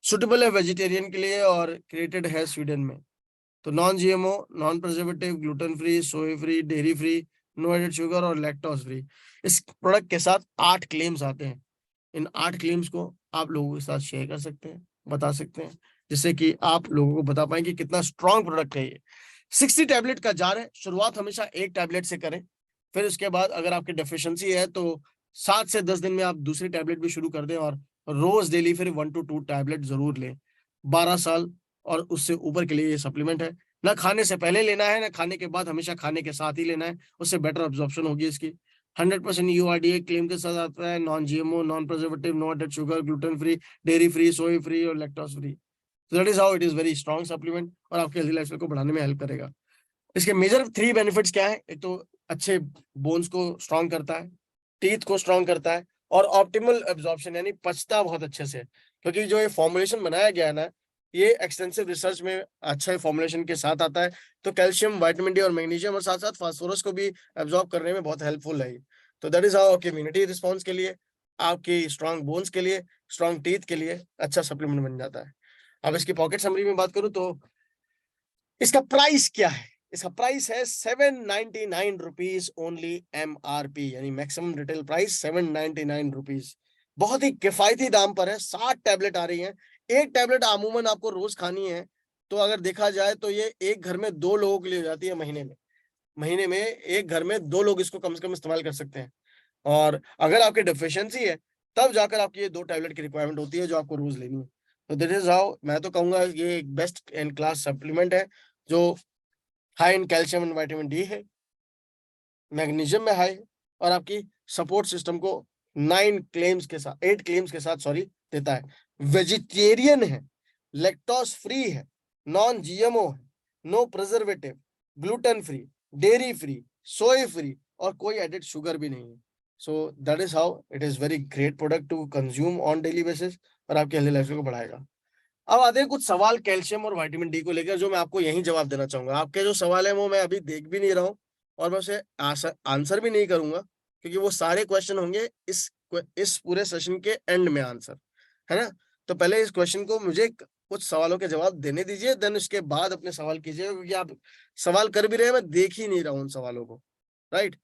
सुटेबल है वेजिटेरियन के लिए और क्रिएटेड है स्वीडन में। तो non GMO, non preservative, gluten free, soy free, dairy free, no added sugar और लैक्टोज फ्री। इस प्रोडक्ट के साथ 8 क्लेम्स आते हैं। इन 8 क्लेम्स को आप लोगों के साथ शेयर कर सकते हैं, बता सकते हैं, जिससे कि आप लोगों को बता पाएं कि कितना स्ट्रॉन्ग प्रोडक्ट है ये। 60 टैबलेट का जार है। शुरुआत हमेशा 1 टैबलेट से करें, फिर उसके बाद अगर आपकी डेफिशिएंसी है तो 7 से 10 दिन में आप दूसरी टैबलेट भी शुरू कर दें, और रोज डेली फिर 1 to 2 टैबलेट जरूर लें। 12 साल और उससे ऊपर के लिए ये सप्लीमेंट है। ना खाने से पहले लेना है, ना खाने के बाद, हमेशा खाने के साथ ही लेना है, उससे बेटर अब्जॉर्प्शन होगी इसकी। 100% यूआरडीए क्लेम के साथ आता है, non GMO, non preservative, no added sugar, gluten free, dairy free, soy free और lactose free. That is how it is very strong supplement, और आपके हेल्दी लाइफस्टाइल को बढ़ाने में हेल्प करेगा। इसके मेजर 3 बेनिफिट्स क्या है? एक तो अच्छे बोन्स को स्ट्रॉन्ग करता है, टीथ को स्ट्रॉन्ग करता है, और ऑप्टिमल एब्जॉर्प्शन यानी पचता बहुत अच्छे से। क्योंकि जो ये फॉर्मुलेशन बनाया गया है ना, ये एक्सटेंसिव रिसर्च में अच्छा फॉर्मुलेशन के साथ आता है। तो कैल्शियम, विटामिन डी और मैग्नीशियम और साथ साथ फास्फोरस को भी एब्जॉर्ब करने में बहुत हेल्पफुल है। तो that is how immunity response के लिए, आपकी स्ट्रॉन्ग बोन्स के लिए, स्ट्रॉन्ग टीथ के लिए अच्छा सप्लीमेंट बन जाता है। अब इसकी पॉकेट समरी में बात करूं तो इसका प्राइस क्या है? इसका प्राइस है 799 रुपीज ओनली, MRP यानी मैक्सिमम रिटेल प्राइस 799 रुपीज। बहुत ही किफायती दाम पर है। 60 टैबलेट आ रही हैं। एक टैबलेट अमूमन आपको रोज खानी है, तो अगर देखा जाए तो ये एक घर में 2 लोगों के लिए हो जाती है महीने में। महीने में एक घर में 2 लोग इसको कम से कम इस्तेमाल कर सकते हैं। और अगर आपकी डेफिशिएंसी है तब जाकर आपकी ये 2 टैबलेट की रिक्वायरमेंट होती है जो आपको रोज लेनी है। तो दिस इज हाउ मैं तो कहूंगा ये एक बेस्ट इन क्लास सप्लीमेंट है, जो high in calcium and vitamin D है, मैग्नीशियम में हाई, और आपकी सपोर्ट सिस्टम को 8 क्लेम्स के साथ देता है। वेजिटेरियन है, लैक्टोज फ्री है, नॉन जीएमओ है, no preservative, gluten free, dairy free, soy free, और कोई एडेड शुगर भी नहीं है। So that is how it is very great product to consume on daily basis, और आपकी हेल्दी लाइफस्टाइल को बढ़ाएगा। अब आते हैं कुछ सवाल कैल्शियम और विटामिन डी को लेकर, जो मैं आपको यही जवाब देना चाहूंगा। आपके जो सवाल है वो मैं अभी देख भी नहीं रहा हूँ, और मैं उसे आंसर भी नहीं करूंगा, क्योंकि वो सारे क्वेश्चन होंगे इस पूरे सेशन के एंड में आंसर, है ना। तो पहले इस क्वेश्चन को मुझे कुछ सवालों के जवाब देने दीजिए, देन उसके बाद अपने सवाल कीजिए, क्योंकि आप सवाल कर भी रहे हैं, मैं देख ही नहीं रहा हूँ उन सवालों को, right.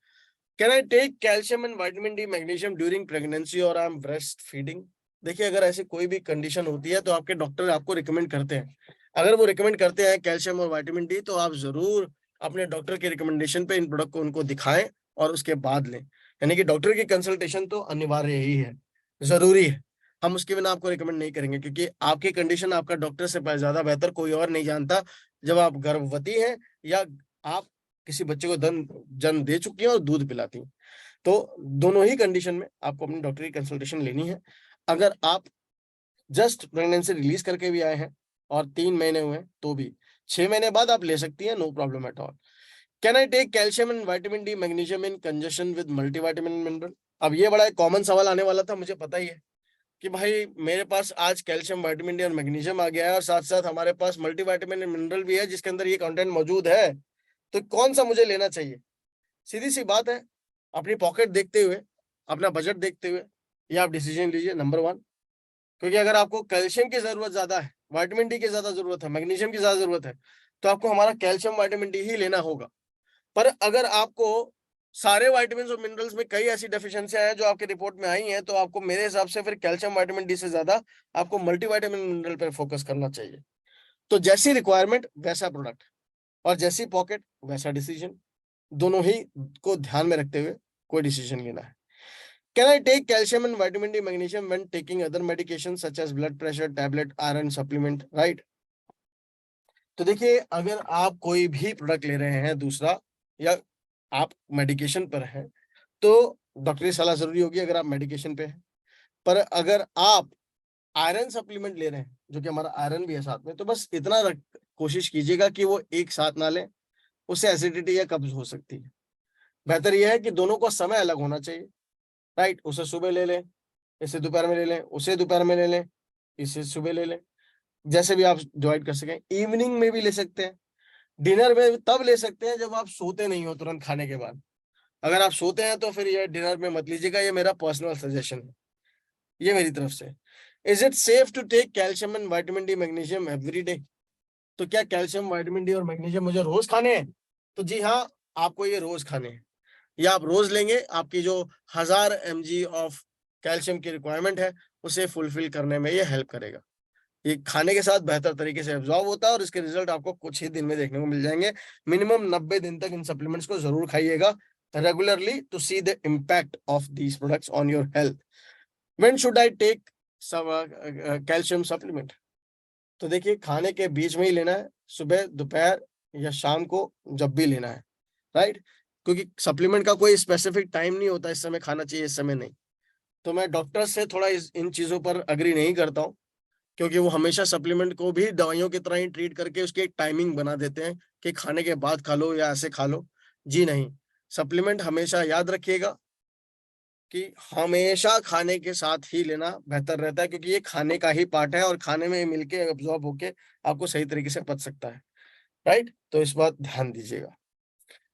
Can I take calcium and vitamin D magnesium during pregnancy और आई एम ब्रेस्ट फीडिंग? देखिए, अगर ऐसी कोई भी कंडीशन होती है तो आपके डॉक्टर आपको रिकमेंड करते हैं। अगर वो रिकमेंड करते हैं कैल्शियम और विटामिन डी, तो आप जरूर अपने डॉक्टर के रिकमेंडेशन पे इन प्रोडक्ट को उनको दिखाएं और उसके बाद लें। यानी कि डॉक्टर की कंसल्टेशन तो अनिवार्य ही है, जरूरी है। हम उसके बिना आपको रिकमेंड नहीं करेंगे, क्योंकि आपकी कंडीशन आपका डॉक्टर से ज्यादा बेहतर कोई और नहीं जानता। जब आप गर्भवती हैं या आप किसी बच्चे को जन्म दे चुकी हैं और दूध पिलाती हैं, तो दोनों ही कंडीशन में आपको अपने डॉक्टर की कंसल्टेशन लेनी है। अगर आप जस्ट प्रेगनेंसी रिलीज करके भी आए हैं और 3 महीने हुए तो भी 6 महीने बाद आप ले सकती हैं, no problem at all. Can I take calcium and vitamin D magnesium in conjunction with multivitamin mineral? अब ये बड़ा एक कॉमन सवाल आने वाला था, मुझे पता ही है कि भाई मेरे पास आज कैल्शियम विटामिन डी और मैग्नीशियम आ गया है, और साथ साथ हमारे पास मल्टीविटामिन मिनरल भी है जिसके अंदर ये कंटेंट मौजूद है, तो कौन सा मुझे लेना चाहिए? सीधी सी बात है, अपनी पॉकेट देखते हुए, अपना बजट देखते हुए ये आप डिसीजन लीजिए, नंबर 1। क्योंकि अगर आपको कैल्शियम की जरूरत ज्यादा है, विटामिन डी की ज्यादा जरूरत है, मैग्नीशियम की ज्यादा जरूरत है, तो आपको हमारा कैल्शियम विटामिन डी ही लेना होगा। पर अगर आपको सारे विटामिन और मिनरल्स में कई ऐसी डेफिशिएंसियां हैं जो आपकी रिपोर्ट में आई हैं, तो आपको मेरे हिसाब से फिर कैल्शियम विटामिन डी से ज्यादा आपको मल्टीविटामिन मिनरल पर फोकस करना चाहिए। तो जैसी रिक्वायरमेंट वैसा प्रोडक्ट, और जैसी पॉकेट वैसा डिसीजन, दोनों ही को ध्यान में रखते हुए कोई डिसीजन लेना है। Can I take calcium and vitamin D magnesium when taking other medication such as blood pressure tablet iron supplement, right? तो देखिए, अगर आप कोई भी प्रोडक्ट ले रहे हैं दूसरा, या आप मेडिकेशन पर हैं, तो डॉक्टरी सलाह जरूरी होगी अगर आप मेडिकेशन पे हैं। पर अगर आप आयरन सप्लीमेंट ले रहे हैं, जो कि हमारा आयरन भी है साथ में, तो बस इतना कोशिश कीजिएगा कि वो एक साथ ना लें, उससे एसिडिटी या कब्ज हो सकती है। बेहतर यह है कि दोनों का समय अलग होना चाहिए, राइट। उसे सुबह ले लें, इसे दोपहर में ले लें, उसे दोपहर में ले लें, इसे सुबह ले लें, जैसे भी आप डिवाइड कर सकें। इवनिंग में भी ले सकते हैं, डिनर में तब ले सकते हैं जब आप सोते नहीं हो तुरंत खाने के बाद। अगर आप सोते हैं तो फिर ये डिनर में मत लीजिएगा, ये मेरा पर्सनल सजेशन है, ये मेरी तरफ से। Is it safe to take calcium and vitamin D magnesium every day? तो क्या कैल्शियम विटामिन डी और मैग्नीशियम मुझे रोज खाने हैं? तो जी हाँ, आपको ये रोज खाने हैं। या आप रोज लेंगे, आपकी जो 1000 mg ऑफ कैल्शियम की रिक्वायरमेंट है उसे फुलफिल करने में ये हेल्प करेगा। ये खाने के साथ बेहतर तरीके से एब्जॉर्ब होता है, और इसके रिजल्ट आपको कुछ ही दिन में देखने को मिल जाएंगे। मिनिमम 90 दिन तक इन सप्लीमेंट्स को जरूर खाइएगा regularly to see the impact of these products on your health. When should I take calcium supplement? तो देखिए, खाने के बीच में ही लेना है, सुबह दोपहर या शाम को, जब भी लेना है, राइट। क्योंकि सप्लीमेंट का कोई स्पेसिफिक टाइम नहीं होता, इस समय खाना चाहिए इस समय नहीं। तो मैं डॉक्टर से थोड़ा इन चीजों पर अग्री नहीं करता हूँ, क्योंकि वो हमेशा सप्लीमेंट को भी दवाइयों की तरह ही ट्रीट करके उसकी एक टाइमिंग बना देते हैं कि खाने के बाद खा लो या ऐसे खा लो। जी नहीं, सप्लीमेंट हमेशा याद रखिएगा कि हमेशा खाने के साथ ही लेना बेहतर रहता है, क्योंकि ये खाने का ही पार्ट है और खाने में मिलके एब्जॉर्ब होके आपको सही तरीके से पच सकता है, राइट। तो इस बात ध्यान दीजिएगा।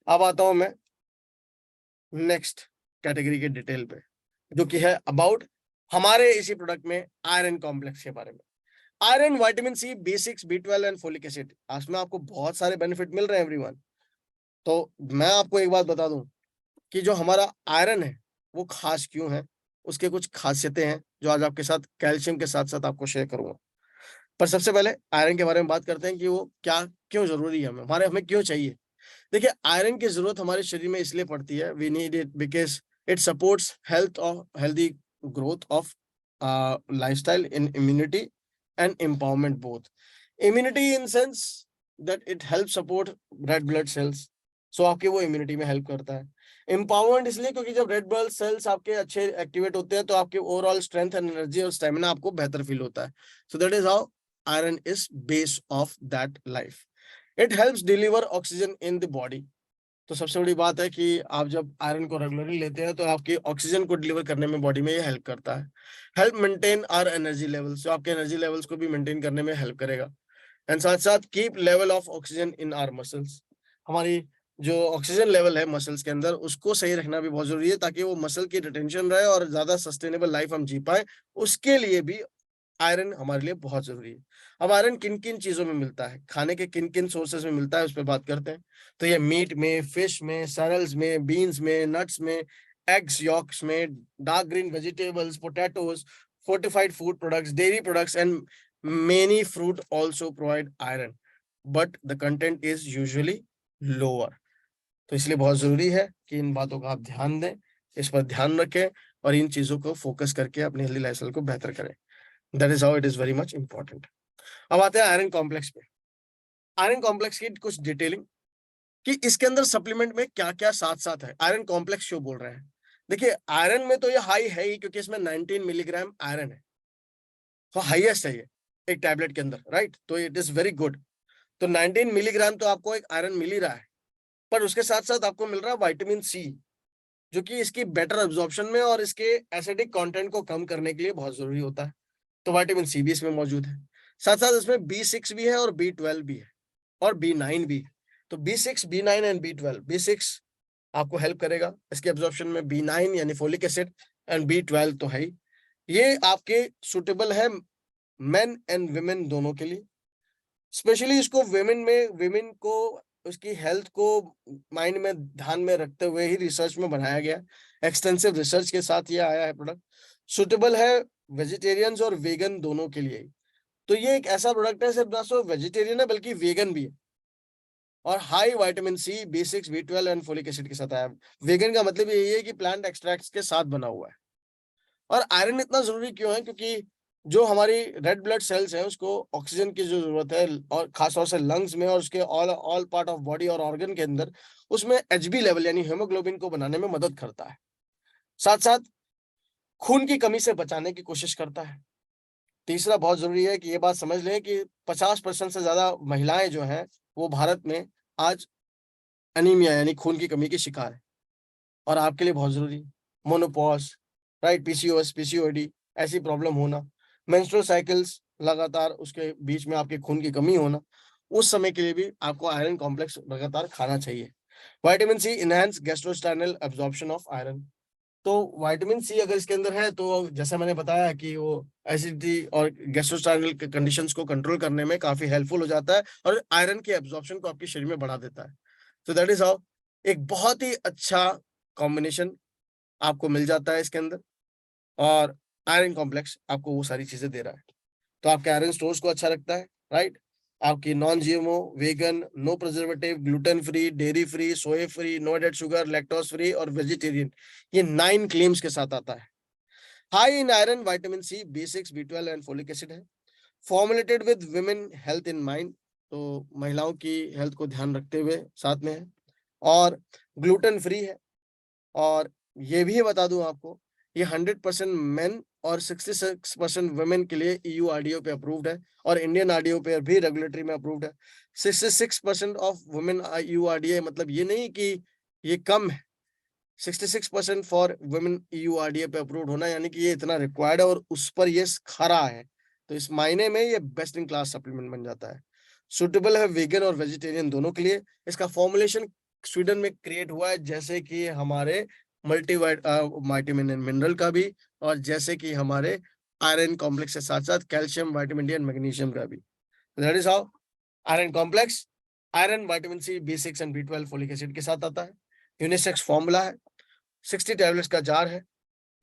अब आता हूं मैं नेक्स्ट कैटेगरी के डिटेल पे, जो कि है अबाउट हमारे इसी प्रोडक्ट में आयरन कॉम्प्लेक्स के बारे में। Iron, vitamin C, B6, B12 and folic acid, इसमें आपको बहुत सारे बेनिफिट मिल रहे हैं एवरीवन। तो मैं आपको एक बात बता दूं कि जो हमारा आयरन है वो खास क्यों है, उसके कुछ खासियतें हैं जो आज आपके साथ कैल्शियम के साथ साथ आपको शेयर करूंगा। पर सबसे पहले आयरन के बारे में बात करते हैं कि वो क्या क्यों जरूरी है, हमें क्यों चाहिए। देखिए, आयरन की जरूरत हमारे शरीर में इसलिए पड़ती है, we need it because it supports healthy growth of lifestyle in immunity and empowerment both. Immunity in sense that it helps support red blood cells, so आपके वो इम्यूनिटी में हेल्प करता है। एम्पावरमेंट इसलिए क्योंकि जब रेड ब्लड सेल्स आपके अच्छे एक्टिवेट होते हैं तो आपके ओवरऑल स्ट्रेंथ एंड एनर्जी और स्टेमिना आपको बेहतर फील होता है। So that is how iron is base of that life. It helps deliver oxygen in the body. तो सबसे बड़ी बात है कि आप जब आयरन को रेगुलरली लेते हैं तो आपकी ऑक्सीजन को डिलीवर करने में बॉडी में ये हेल्प करता है। Help maintain our energy levels, जो आपके एनर्जी लेवल्स को भी मेंटेन करने में हेल्प करेगा। एंड साथ साथ keep level of oxygen in our muscles, हमारी जो ऑक्सीजन लेवल है मसल्स के अंदर उसको सही रखना भी बहुत जरूरी है, ताकि वो मसल की रिटेंशन रहे और ज्यादा सस्टेनेबल लाइफ हम जी पाए। उसके लिए भी आयरन हमारे लिए बहुत जरूरी है। अब आयरन किन किन चीजों में मिलता है, खाने के किन किन सोर्सेज में मिलता है, उस पर बात करते हैं। तो ये मीट में, फिश में, सरल्स में, बीन्स में, नट्स में, एग्स यॉक्स में, dark green vegetables, potatoes, fortified food products, dairy products, and many fruit also provide iron, but the content is usually lower. तो इसलिए बहुत जरूरी है कि इन बातों का आप ध्यान दें, इस पर ध्यान रखें और इन चीजों को फोकस करके अपनी हेल्दी लाइफस्टाइल को बेहतर करें। That is how it is very much important. अब आते हैं आयरन कॉम्प्लेक्स पे। आयरन कॉम्प्लेक्स की कुछ डिटेलिंग कि इसके अंदर सप्लीमेंट में क्या क्या साथ साथ है। आयरन कॉम्प्लेक्स क्यों बोल रहे हैं? देखिए, आयरन में तो ये हाई है ही, क्योंकि इसमें 19 मिलीग्राम आयरन है, तो हाईएस्ट है ये एक टैबलेट के अंदर, राइट? तो इट इज वेरी गुड। तो 19 मिलीग्राम तो आपको एक आयरन मिल ही रहा है, पर उसके साथ साथ आपको मिल रहा है विटामिन सी, जो कि इसकी बेटर एब्जॉर्प्शन में और इसके एसिडिक कंटेंट को कम करने के लिए बहुत जरूरी होता है। तो विटामिन सी भी इसमें मौजूद है। साथ साथ इसमें B6 भी है और B12 भी है और B9 भी है। तो B6, B9 and B12। B6 आपको हेल्प करेगा इसके एब्जॉर्प्शन में, B9 यानी फोलिक एसिड, एंड B12 तो है ही। ये आपके सुटेबल है मेन एंड विमेन दोनों के लिए। स्पेशली इसको विमेन को उसकी हेल्थ को माइंड में ध्यान में रखते हुए ही रिसर्च में बनाया गया। एक्सटेंसिव रिसर्च के साथ ये आया है प्रोडक्ट। सुटेबल है वेजिटेरियंस और वेगन दोनों के लिए। तो ये एक ऐसा प्रोडक्ट है सिर्फ ना सिर्फ वेजिटेरियन है बल्कि वेगन भी है, और high vitamin C, B6, B12 and folic acid के साथ आया। वेगन का मतलब यही है कि प्लांट एक्सट्रैक्ट्स के साथ बना हुआ है। और आयरन इतना जरूरी क्यों है? क्योंकि जो हमारी रेड ब्लड सेल्स है उसको ऑक्सीजन की जो जरूरत है, और खासतौर से लंग्स में और उसके ऑल पार्ट ऑफ बॉडी और ऑर्गन के अंदर, उसमें HB लेवल यानी हीमोग्लोबिन को बनाने में मदद करता है। साथ साथ खून की कमी से बचाने की कोशिश करता है। तीसरा बहुत जरूरी है कि ये बात समझ लें कि 50% से ज्यादा महिलाएं जो हैं वो भारत में आज एनीमिया यानी खून की कमी की शिकार है, और आपके लिए बहुत जरूरी है। मोनोपॉज, राइट, PCOS, PCOD ऐसी प्रॉब्लम होना, मेंस्ट्रुअल साइकिल्स लगातार उसके बीच में आपके खून की कमी होना, उस समय के लिए भी आपको आयरन कॉम्प्लेक्स लगातार खाना चाहिए। Vitamin C enhance gastrointestinal absorption of iron. तो विटामिन सी अगर इसके अंदर है तो जैसा मैंने बताया कि वो एसिडिटी और गैस्ट्रोस्टाइनल कंडीशंस को कंट्रोल करने में काफी हेल्पफुल हो जाता है, और आयरन के एब्जॉर्प्शन को आपके शरीर में बढ़ा देता है। तो दैट इज हाउ एक बहुत ही अच्छा कॉम्बिनेशन आपको मिल जाता है इसके अंदर, और आयरन कॉम्प्लेक्स आपको वो सारी चीजें दे रहा है। तो आपके आयरन स्टोर्स को अच्छा रखता है, राइट? आपकी non GMO, vegan, no preservative, gluten free, dairy free, soya free, no added sugar, lactose free और वेजिटेरियन, ये 9 क्लेम्स के साथ आता है। High in iron, vitamin C, B6, B12 and folic acid है। Formulated with women health in mind, तो महिलाओं की हेल्थ को ध्यान रखते हुए साथ में है, और ग्लूटेन फ्री है। और ये भी बता दूं आपको, ये 100% मेन और 66% वुमेन के लिए EU RDO पे अप्रूव्ड है, और इंडियन RDO पे भी रेगुलेटरी में अप्रूव्ड है। 66% ऑफ वुमेन EU RDA, मतलब ये नहीं कि ये कम है, 66% फॉर वुमेन EU RDA पे अप्रूव्ड होना यानी कि ये इतना रिक्वायर्ड है और उस पर ये खरा है। तो इस मायने में ये बेस्ट इन क्लास सप्लीमेंट बन जाता है। सुटेबल है वेगन और वेजिटेरियन दोनों के लिए। इसका फॉर्मुलेशन स्वीडन में क्रिएट हुआ है, जैसे कि हमारे विटामिन एंड मिनरल का भी, और जैसे कि हमारे आयरन कॉम्प्लेक्स के साथ साथ calcium, vitamin D and magnesium का भी। That is how iron complex, iron, vitamin C, B6 and B12 folic acid के साथ आता है। यूनिसेक्स फॉर्मूला है, 60 टैबलेट्स का जार है,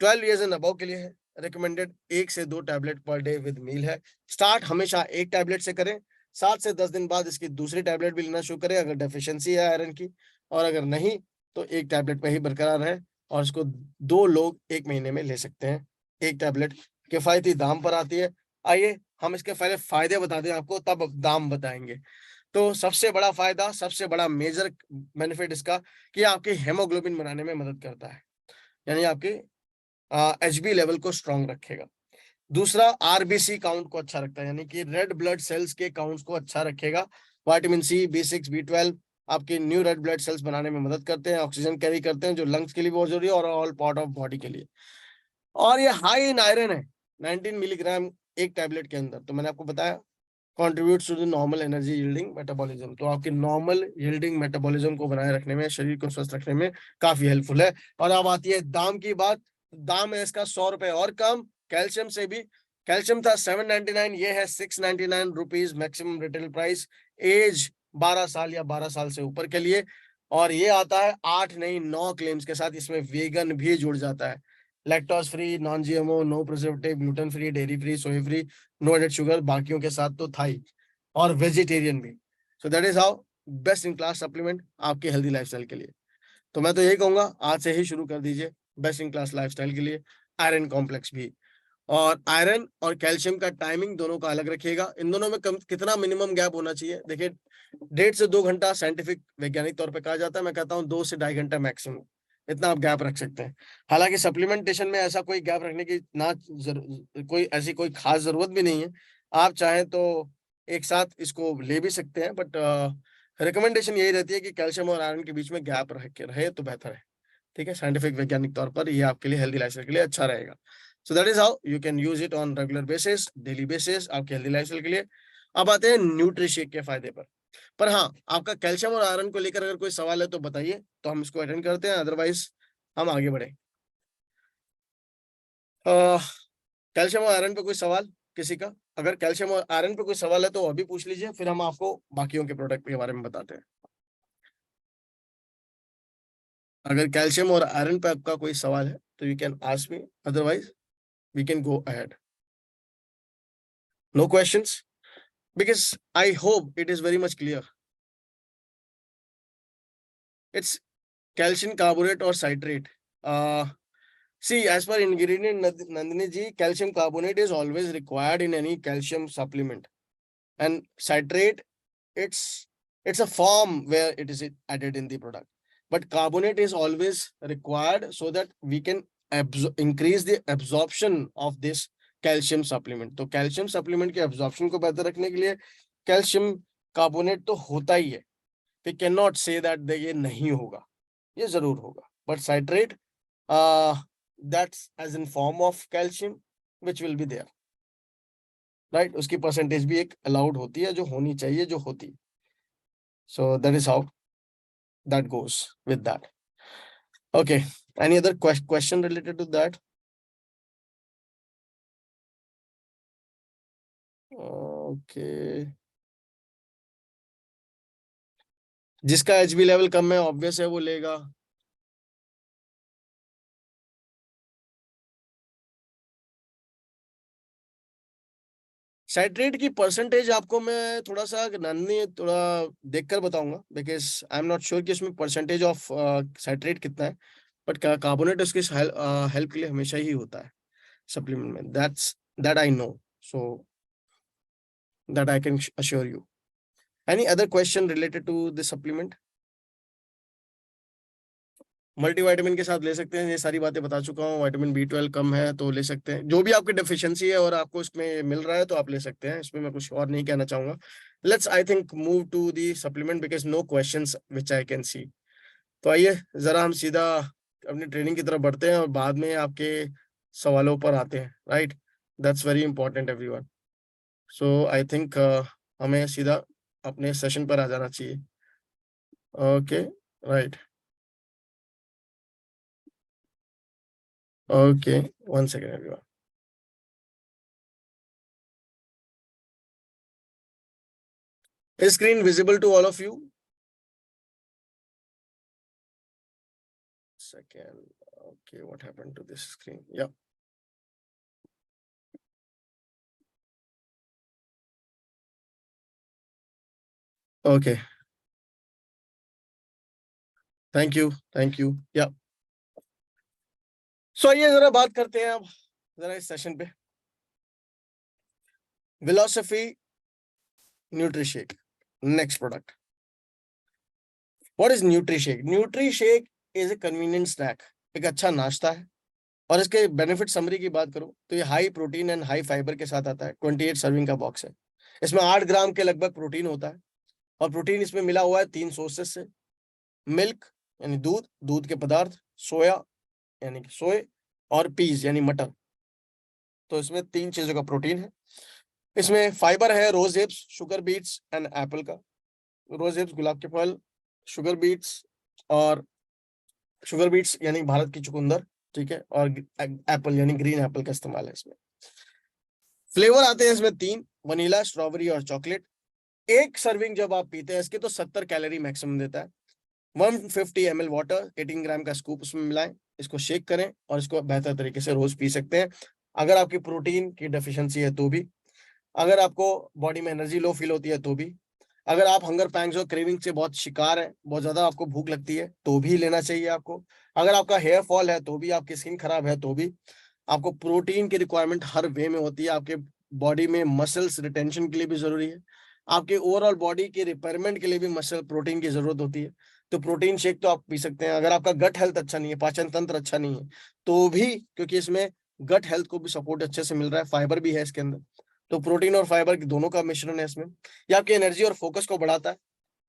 12 ईयर्स एंड अबव के लिए है। रिकमेंडेड 1 से 2 टैबलेट पर डे विद मील है। स्टार्ट हमेशा एक टैबलेट से करें, 7 से 10 दिन बाद इसकी दूसरी टैबलेट भी लेना शुरू करें अगर डेफिशिएंसी है आयरन की, और अगर नहीं तो एक टैबलेट पे ही बरकरार है, और इसको 2 लोग 1 महीने में ले सकते हैं। एक टैबलेट किफायती दाम पर आती है। आइए हम इसके पहले फायदे बता दें आपको, तब दाम बताएंगे। तो सबसे बड़ा फायदा, सबसे बड़ा मेजर बेनिफिट इसका कि आपके हेमोग्लोबिन बनाने में मदद करता है, यानी आपके HB लेवल को स्ट्रॉन्ग रखेगा। दूसरा, RBC काउंट को अच्छा रखता है, यानी कि रेड ब्लड सेल्स के काउंट्स को अच्छा रखेगा। विटामिन सी, B6, B12 आपके न्यू रेड ब्लड सेल्स बनाने में मदद करते हैं, ऑक्सीजन कैरी करते हैं जो लंग्स के लिए बहुत जरूरी है और ऑल पार्ट ऑफ बॉडी के लिए। और ये हाई इन आयरन है, 19 मिलीग्राम एक टैबलेट के अंदर। तो मैंने आपको बताया contributes to the normal energy yielding metabolism, तो आपके नॉर्मल yielding मेटाबॉलिज्म को बनाए रखने में, शरीर को स्वस्थ रखने में काफी हेल्पफुल है। और अब आती है दाम की बात। दाम है इसका 100 रुपए और कम कैल्शियम से भी। कैल्शियम था 799, ये है 699 rupees maximum retail price, age 12 साल या 12 साल से ऊपर के लिए। और ये आता है 8 नहीं 9 क्लेम्स के साथ, इसमें वेगन भी जुड़ जाता है, lactose free, non GMO, no preservative, gluten free, dairy free, soya free, no added sugar, बाकियों के साथ तो था ही, और वेजिटेरियन भी। So that is how best in class supplement आपके हेल्दी लाइफस्टाइल के लिए। तो मैं तो यही कहूंगा आज से ही शुरू कर दीजिए बेस्ट इन क्लास लाइफस्टाइल के लिए आयरन कॉम्प्लेक्स भी। और आयरन और कैल्शियम का टाइमिंग दोनों का अलग रखिएगा। इन दोनों में कितना मिनिमम गैप होना चाहिए, देखिए 1.5 से 2 घंटा साइंटिफिक वैज्ञानिक तौर पे कहा जाता है, मैं कहता हूँ 2 से 2.5 घंटा मैक्सिमम, इतना आप गैप रख सकते हैं। हालांकि सप्लीमेंटेशन में ऐसा कोई गैप रखने की कोई ऐसी कोई खास जरूरत भी नहीं है, आप चाहें तो एक साथ इसको ले भी सकते हैं, बट रिकमेंडेशन यही रहती है कि कैल्शियम और आयरन के बीच में गैप रहे तो बेहतर है। ठीक है, साइंटिफिक वैज्ञानिक तौर पर ये आपके लिए हेल्दी लाइफस्टाइल के लिए अच्छा रहेगा। सो that is how you can use it on regular basis, daily basis, आपके हेल्दी लाइफस्टाइल के लिए। अब आते हैं न्यूट्रिशेक के फायदे पर हाँ, आपका कैल्शियम और आयरन को लेकर अगर कोई सवाल है तो बताइए, तो हम इसको अटेंड करते हैं, अदरवाइज हम आगे बढ़े। कैल्शियम और आयरन पे कोई सवाल किसी का? अगर कैल्शियम और आयरन पे कोई सवाल है तो अभी पूछ लीजिए, फिर हम आपको बाकियों के प्रोडक्ट के बारे में बताते हैं। अगर कैल्शियम और आयरन पे आपका कोई सवाल है तो you can ask me, otherwise we can go ahead. No questions, because I hope it is very much clear. It's calcium carbonate or citrate. See, as per ingredient, Nandini ji, calcium carbonate is always required in any calcium supplement, and citrate, it's a form where it is added in the product, but carbonate is always required so that we can increase the absorption of this calcium supplement. तो calcium supplement के absorption को बेहतर रखने के लिए calcium carbonate तो होता ही है, we can not say that ये नहीं होगा, ये जरूर होगा, but citrate that's as in form of calcium which will be there, right, उसकी परसेंटेज भी एक अलाउड होती है जो होनी चाहिए, जो होती है। So that is how that goes with that. Okay, any other question related to that? Okay, जिसका एचबी लेवल कम है ऑब्वियस है वो लेगा। साइट्रेट की परसेंटेज आपको मैं थोड़ा सा नन्ही थोड़ा देखकर बताऊंगा, because I am not sure कि इसमें परसेंटेज ऑफ साइट्रेट कितना है, बट कार्बोनेट उसकी हेल्प के लिए हमेशा ही होता है सप्लीमेंट में, that I know, so that I can assure you. Any other question related to this supplement? Multivitamin के साथ ले सकते हैं, ये सारी बातें बता चुका हूँ, विटामिन B12 कम है तो ले सकते हैं, जो भी आपकी डेफिशिएंसी है और आपको इसमें मिल रहा है तो आप ले सकते हैं, इसमें मैं कुछ और नहीं कहना चाहूंगा। Let's I think move to the supplement because no questions which I can see. तो आइए जरा हम सीधा अपनी ट्रेनिंग की तरफ बढ़ते हैं और बाद में आपके सवालों पर आते हैं, right, that's very important everyone. So I think हमें सीधा अपने सेशन पर आ जाना चाहिए। Okay, right, okay, 1 second everyone. Is screen visible to all of you? Second, okay, what happened to this screen? Yeah, okay, thank you, yeah. So आइए जरा बात करते हैं अब जरा इस सेशन पे, Velocity NutriShake, next product. What is NutriShake? NutriShake is a convenient snack, एक अच्छा नाश्ता है, और इसके बेनिफिट समरी की बात करूं तो ये high protein and high fibre के साथ आता है, 28 सर्विंग का बॉक्स है, इसमें 8 ग्राम के लगभग प्रोटीन होता है, और प्रोटीन इसमें मिला हुआ है 3 सोर्सेस से, मिल्क यानी दूध, दूध के पदार्थ, सोया यानी कि सोए, और पीज यानी मटर। तो इसमें 3 चीजों का प्रोटीन है। इसमें फाइबर है rose hips, sugar beets and apple का। रोज हिप्स गुलाब के फल, शुगर बीट्स, और शुगर बीट्स यानी भारत की चुकंदर, ठीक है, और एप्पल यानी ग्रीन एप्पल का इस्तेमाल है इसमें। फ्लेवर आते हैं इसमें 3, वनीला, स्ट्रॉबेरी और चॉकलेट। एक सर्विंग जब आप पीते हैं इसके तो 70 कैलोरी मैक्सिमम देता है। 150 ml वाटर, 18 ग्राम का स्कूप उसमें मिलाएं, इसको शेक करें और इसको बेहतर तरीके से रोज पी सकते हैं। अगर आपकी प्रोटीन की डेफिशिएंसी है तो भी, अगर आपको बॉडी में एनर्जी लो फील होती है तो भी, अगर आप हंगर पैंग्स और क्रेविंग से बहुत शिकार है, बहुत ज्यादा आपको भूख लगती है तो भी लेना चाहिए आपको, अगर आपका हेयर फॉल है तो भी, आपकी स्किन खराब है तो भी, आपको प्रोटीन की रिक्वायरमेंट हर वे में होती है। आपके बॉडी में मसल्स रिटेंशन के लिए भी जरूरी है, आपके ओवरऑल बॉडी के रिपेयरमेंट के लिए भी मसल प्रोटीन की जरूरत होती है। तो प्रोटीन शेक तो आप पी सकते हैं। अगर आपका गट हेल्थ अच्छा नहीं है, पाचन तंत्र अच्छा नहीं है तो भी, क्योंकि इसमें गट हेल्थ को भी सपोर्ट अच्छे से मिल रहा है, फाइबर भी है इसके अंदर, तो प्रोटीन और फाइबर दोनों का मिश्रण है इसमें। ये आपकी एनर्जी और फोकस को बढ़ाता है,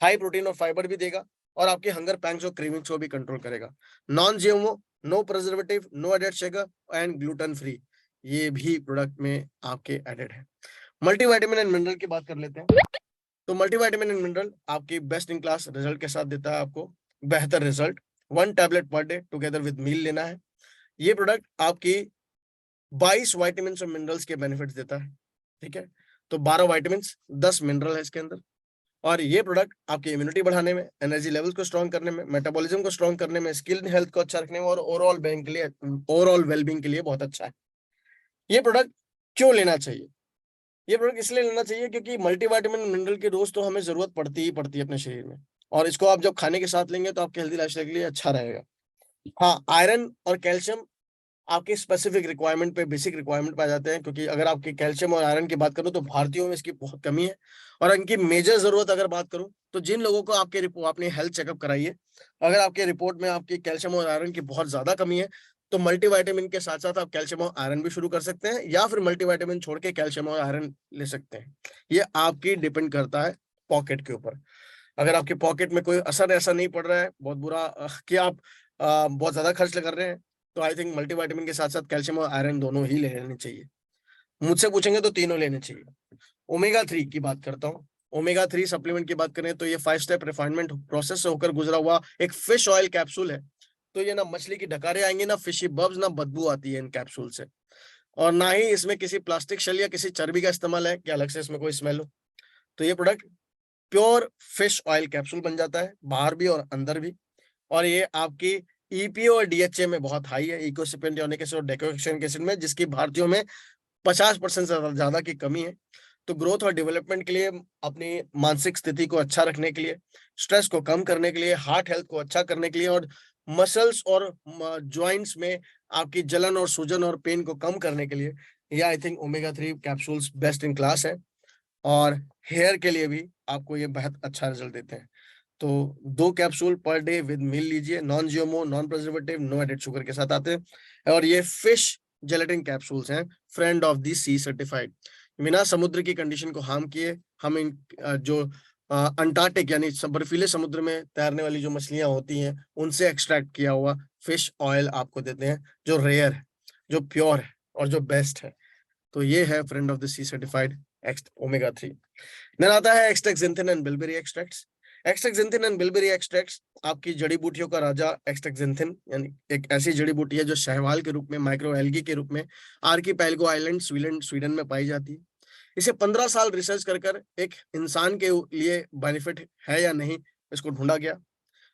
हाई प्रोटीन और फाइबर भी देगा, और आपके हंगर पैंग्स और क्रेविंग्स को भी कंट्रोल करेगा। Non GMO, no preservative, no added sugar and gluten free, ये भी प्रोडक्ट में आपके एडेड है। मल्टीविटामिन एंड मिनरल की बात कर लेते हैं। तो मल्टीविटामिन एंड मिनरल आपकी बेस्ट इन क्लास रिजल्ट के साथ देता है आपको बेहतर result. 1 tablet per day together with meal लेना है। ये प्रोडक्ट आपकी 22 वाइटामिन और मिनरल्स के बेनिफिट्स देता है, ठीक है। तो 12 वाइटामिन, 10 मिनरल है इसके अंदर। और ये प्रोडक्ट आपकी इम्यूनिटी बढ़ाने में, एनर्जी लेवल्स को स्ट्रॉन्ग करने में, मेटाबॉलिज्म को स्ट्रॉन्ग करने में, स्किन हेल्थ को अच्छा रखने में, और ओवरऑल वेलबींग के लिए बहुत अच्छा है। ये प्रोडक्ट क्यों लेना चाहिए? ये प्रोडक्ट इसलिए लेना चाहिए क्योंकि मल्टीविटामिन मिनरल की रोज तो हमें जरूरत पड़ती ही पड़ती है अपने शरीर में, और इसको आप जब खाने के साथ लेंगे तो आपके हेल्दी लाइफस्टाइल के लिए अच्छा रहेगा। हाँ, आयरन और कैल्शियम आपके स्पेसिफिक रिक्वायरमेंट पे, बेसिक रिक्वायरमेंट पे आ जाते हैं, क्योंकि अगर आपके कैल्शियम और आयरन की बात करूं तो भारतीयों में इसकी बहुत कमी है। और इनकी मेजर जरूरत अगर बात करूं तो जिन लोगों को आपके रिपोर्ट, अपनी हेल्थ चेकअप कराइए, अगर आपके रिपोर्ट में आपकी कैल्शियम और आयरन की बहुत ज्यादा कमी है तो मल्टीविटामिन के साथ साथ आप कैल्शियम और आयरन भी शुरू कर सकते हैं, या फिर मल्टीविटामिन छोड़ के कैल्शियम और आयरन ले सकते हैं। ये आपकी डिपेंड करता है पॉकेट के ऊपर। अगर आपके पॉकेट में कोई असर ऐसा नहीं पड़ रहा है बहुत बुरा, कि आप बहुत ज्यादा खर्च कर रहे हैं, तो आई थिंक मल्टीविटामिन के साथ साथ कैल्शियम और आयरन दोनों ही ले लेने चाहिए। मुझसे पूछेंगे तो तीनों लेने चाहिए। ओमेगा 3 की बात करता हूँ। ओमेगा 3 सप्लीमेंट की बात करें तो ये 5 स्टेप रिफाइनमेंट प्रोसेस से होकर गुजरा हुआ एक फिश ऑयल कैप्सूल है। तो ये ना मछली की डकारे आएंगे, ना फिशी बब्स, ना बदबू आती है इन कैप्सूल से, और ना ही इसमें किसी प्लास्टिक शेल या किसी चर्बी का इस्तेमाल है कि अलग से इसमें कोई स्मेल हो। तो ये product pure fish oil capsule बन जाता है, बाहर भी और अंदर भी। और ये आपकी ईपीओ और डीएचए में बहुत हाई है, इकोसिपेंटिक एसिड और डेकोक्सिन एसिड में, जिसकी भारतीयों में 50% से ज्यादा की कमी है। तो ग्रोथ और डेवलपमेंट के लिए, अपनी मानसिक स्थिति को अच्छा रखने के लिए, स्ट्रेस को कम करने के लिए, हार्ट हेल्थ को अच्छा करने के लिए, और मसल्स और जॉइंट्स में आपकी जलन और सूजन और पेन को कम करने के लिए, ये I think omega 3 capsules best in class है। और हेयर के लिए भी आपको ये बहुत अच्छा रिजल्ट देते हैं। तो 2 capsule per day with meal लीजिए, non GMO, non preservative, no added sugar के साथ आते हैं। और ये फिश जेलेटिन कैप्सूल्स हैं, friend of the sea certified, बिना समुद्र की कंडीशन को हार्म किए हम इन जो अंटार्कटिक यानी बर्फीले समुद्र में तैरने वाली जो मछलियां होती हैं उनसे एक्सट्रैक्ट किया हुआ फिश ऑयल आपको देते हैं, जो रेयर है, जो प्योर है और जो बेस्ट है। तो ये है friend of the sea certified omega 3। Then आता है astaxanthin and bilberry extracts. Astaxanthin and bilberry extracts आपकी जड़ी बूटियों का राजा एक्सटेक्सेंथिन, यानी एक ऐसी जड़ी बूटी है जो शैवाल के रूप में, माइक्रो एल्गी के रूप में आर्कीपेलगो आइलैंड स्वीडन में पाई जाती है। इसे 15 साल रिसर्च कर एक इंसान के लिए बेनिफिट है या नहीं, इसको ढूंढा गया,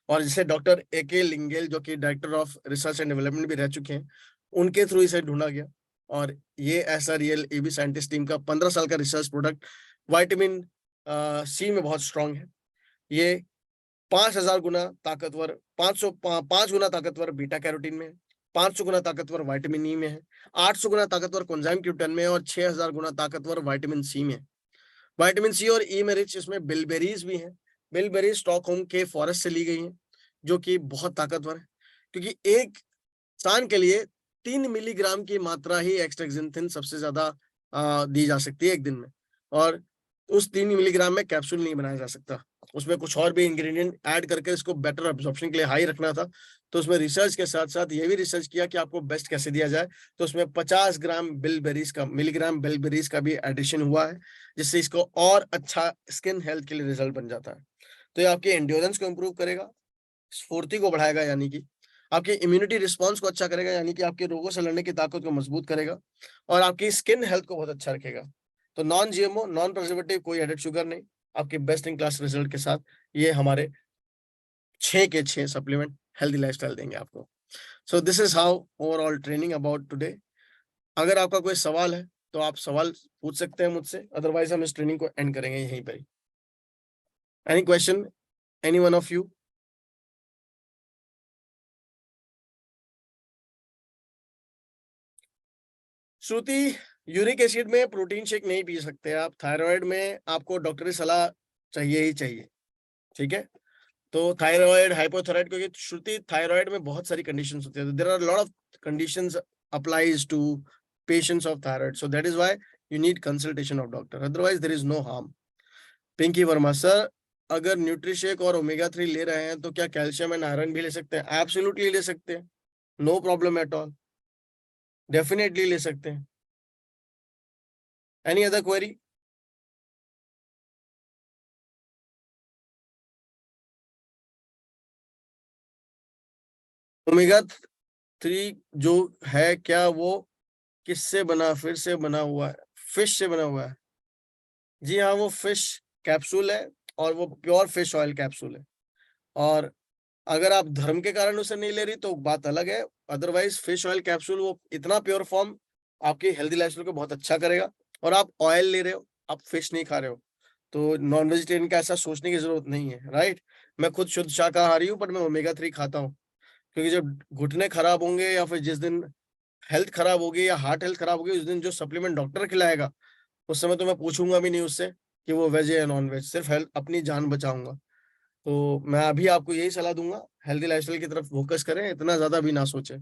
और जिसे डॉक्टर ए.के. लिंगेल, जो कि director of research and development भी रह चुके हैं, उनके थ्रू इसे ढूंढा गया। और ये ऐसा रियल एबी साइंटिस्ट टीम का 15 साल का रिसर्च प्रोडक्ट विटामिन सी में बहुत स्ट्रांग है। ये 5000 गुना ताकतवर, 5 गुना ताकतवर बीटा कैरोटीन में है, 500 गुना ताकतवर विटामिन ई में है, 800 गुना ताकतवर कोएंजाइम Q10 में है, और 6000 गुना ताकतवर विटामिन सी में है। विटामिन सी और ई में रिच इसमें बिलबेरीज भी हैं। बिलबेरीज स्टॉकहोम के फॉरेस्ट से ली गई हैं, जो कि बहुत ताकतवर है, क्योंकि एक इंसान के लिए 3 मिलीग्राम की मात्रा ही एक्सटेक्सेंथिन सबसे ज्यादा दी जा सकती है एक दिन में। और तो उस 3 मिलीग्राम में कैप्सूल नहीं बनाया जा सकता, उसमें कुछ और भी इंग्रेडिएंट ऐड करके इसको बेटर एब्जॉर्प्शन के लिए हाई रखना था। तो उसमें रिसर्च के साथ साथ ये भी रिसर्च किया कि आपको बेस्ट कैसे दिया जाए, तो उसमें 50 ग्राम बिलबेरीज का मिलीग्राम बिलबेरीज का भी एडिशन हुआ है, जिससे इसको और अच्छा स्किन हेल्थ के लिए रिजल्ट बन जाता है। तो ये आपके एंड्योरेंस को इंप्रूव करेगा, स्फूर्ति को बढ़ाएगा, यानी कि आपके इम्यूनिटी रिस्पॉन्स को अच्छा करेगा, यानी कि आपके रोगों से लड़ने की ताकत को मजबूत करेगा, और आपकी स्किन हेल्थ को बहुत अच्छा रखेगा। तो नॉन जीएमओ, नॉन प्रिजर्वेटिव, कोई एडेड शुगर नहीं, आपके बेस्ट इन क्लास रिजल्ट के साथ ये हमारे 6 के 6 सप्लीमेंट हेल्दी लाइफस्टाइल देंगे आपको। So this is how overall training about today. अगर आपका कोई सवाल है तो आप सवाल पूछ सकते हैं मुझसे, अदरवाइज हम इस ट्रेनिंग को एंड करेंगे यहीं पर। Any question, any one of you? Shruti, uric acid में प्रोटीन शेक नहीं पी सकते आप, थायराइड में आपको डॉक्टरी सलाह चाहिए ही चाहिए, ठीक है? तो थायराइड, हाइपोथायराइड, क्योंकि श्रुति थायराइड में बहुत सारी कंडीशंस होती है, there are lot of conditions applies to patients of thyroid, so that is why you need consultation of doctor, otherwise there is no harm. Pinky Verma, sir अगर न्यूट्रीशेक और ओमेगा 3 ले रहे हैं तो क्या कैल्शियम एंड आयरन भी ले सकते हैं? एब्सोल्युटली ले सकते हैं, no problem at all, definitely ले सकते हैं। Any other query? ओमेगा 3 जो है, क्या वो किससे बना, फिर से बना हुआ है, फिश से बना हुआ है? जी हाँ, वो फिश कैप्सूल है, और वो प्योर फिश ऑयल कैप्सूल है, और अगर आप धर्म के कारण उसे नहीं ले रही तो बात अलग है, अदरवाइज फिश ऑयल कैप्सूल वो इतना प्योर फॉर्म आपकी हेल्दी लाइफस्टाइल को बहुत अच्छा करेगा। और आप ऑयल ले रहे हो, आप फिश नहीं खा रहे हो, तो नॉन वेजिटेरियन का ऐसा सोचने की जरूरत नहीं है, राइट? मैं खुद शुद्ध शाकाहारी हूँ, पर मैं ओमेगा 3 खाता हूँ, क्योंकि जब घुटने खराब होंगे या फिर जिस दिन हेल्थ खराब होगी या हार्ट हेल्थ खराब होगी, उस दिन जो सप्लीमेंट डॉक्टर खिलाएगा, उस समय तो मैं पूछूंगा भी नहीं उससे कि वो वेज है या नॉन वेज, सिर्फ हेल्थ, अपनी जान बचाऊंगा। तो मैं अभी आपको यही सलाह दूंगा, हेल्दी लाइफस्टाइल की तरफ फोकस करें, इतना ज्यादा भी ना सोचें।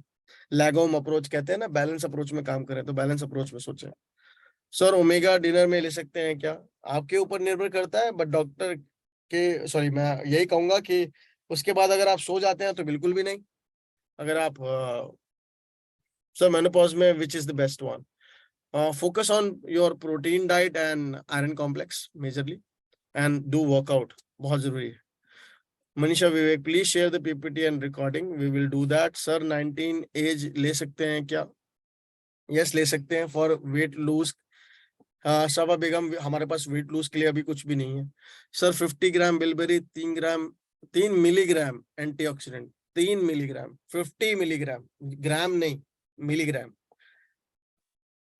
लैगोम अप्रोच कहते हैं ना, बैलेंस अप्रोच में काम करें, तो बैलेंस अप्रोच में सोचें। सर ओमेगा डिनर में ले सकते हैं क्या? आपके ऊपर निर्भर करता है, बट डॉक्टर के, सॉरी, मैं यही कहूंगा कि उसके बाद अगर आप सो जाते हैं तो बिल्कुल भी नहीं। अगर आप सर मेनोपॉज में which is the best one? Focus on your protein diet and iron complex majorly, and do workout, बहुत जरूरी है। Manisha Vivek, please share the PPT and recording, we will do that. Sir 19 age ले सकते हैं क्या? Yes, ले सकते हैं, for weight lose. Shaba Begum, हमारे पास वेट लूज के लिए अभी कुछ भी नहीं है। Sir 50 gram bilberry, 3 milligram antioxidant, 3 milligram, 50 milligram, gram नहीं, मिलीग्राम,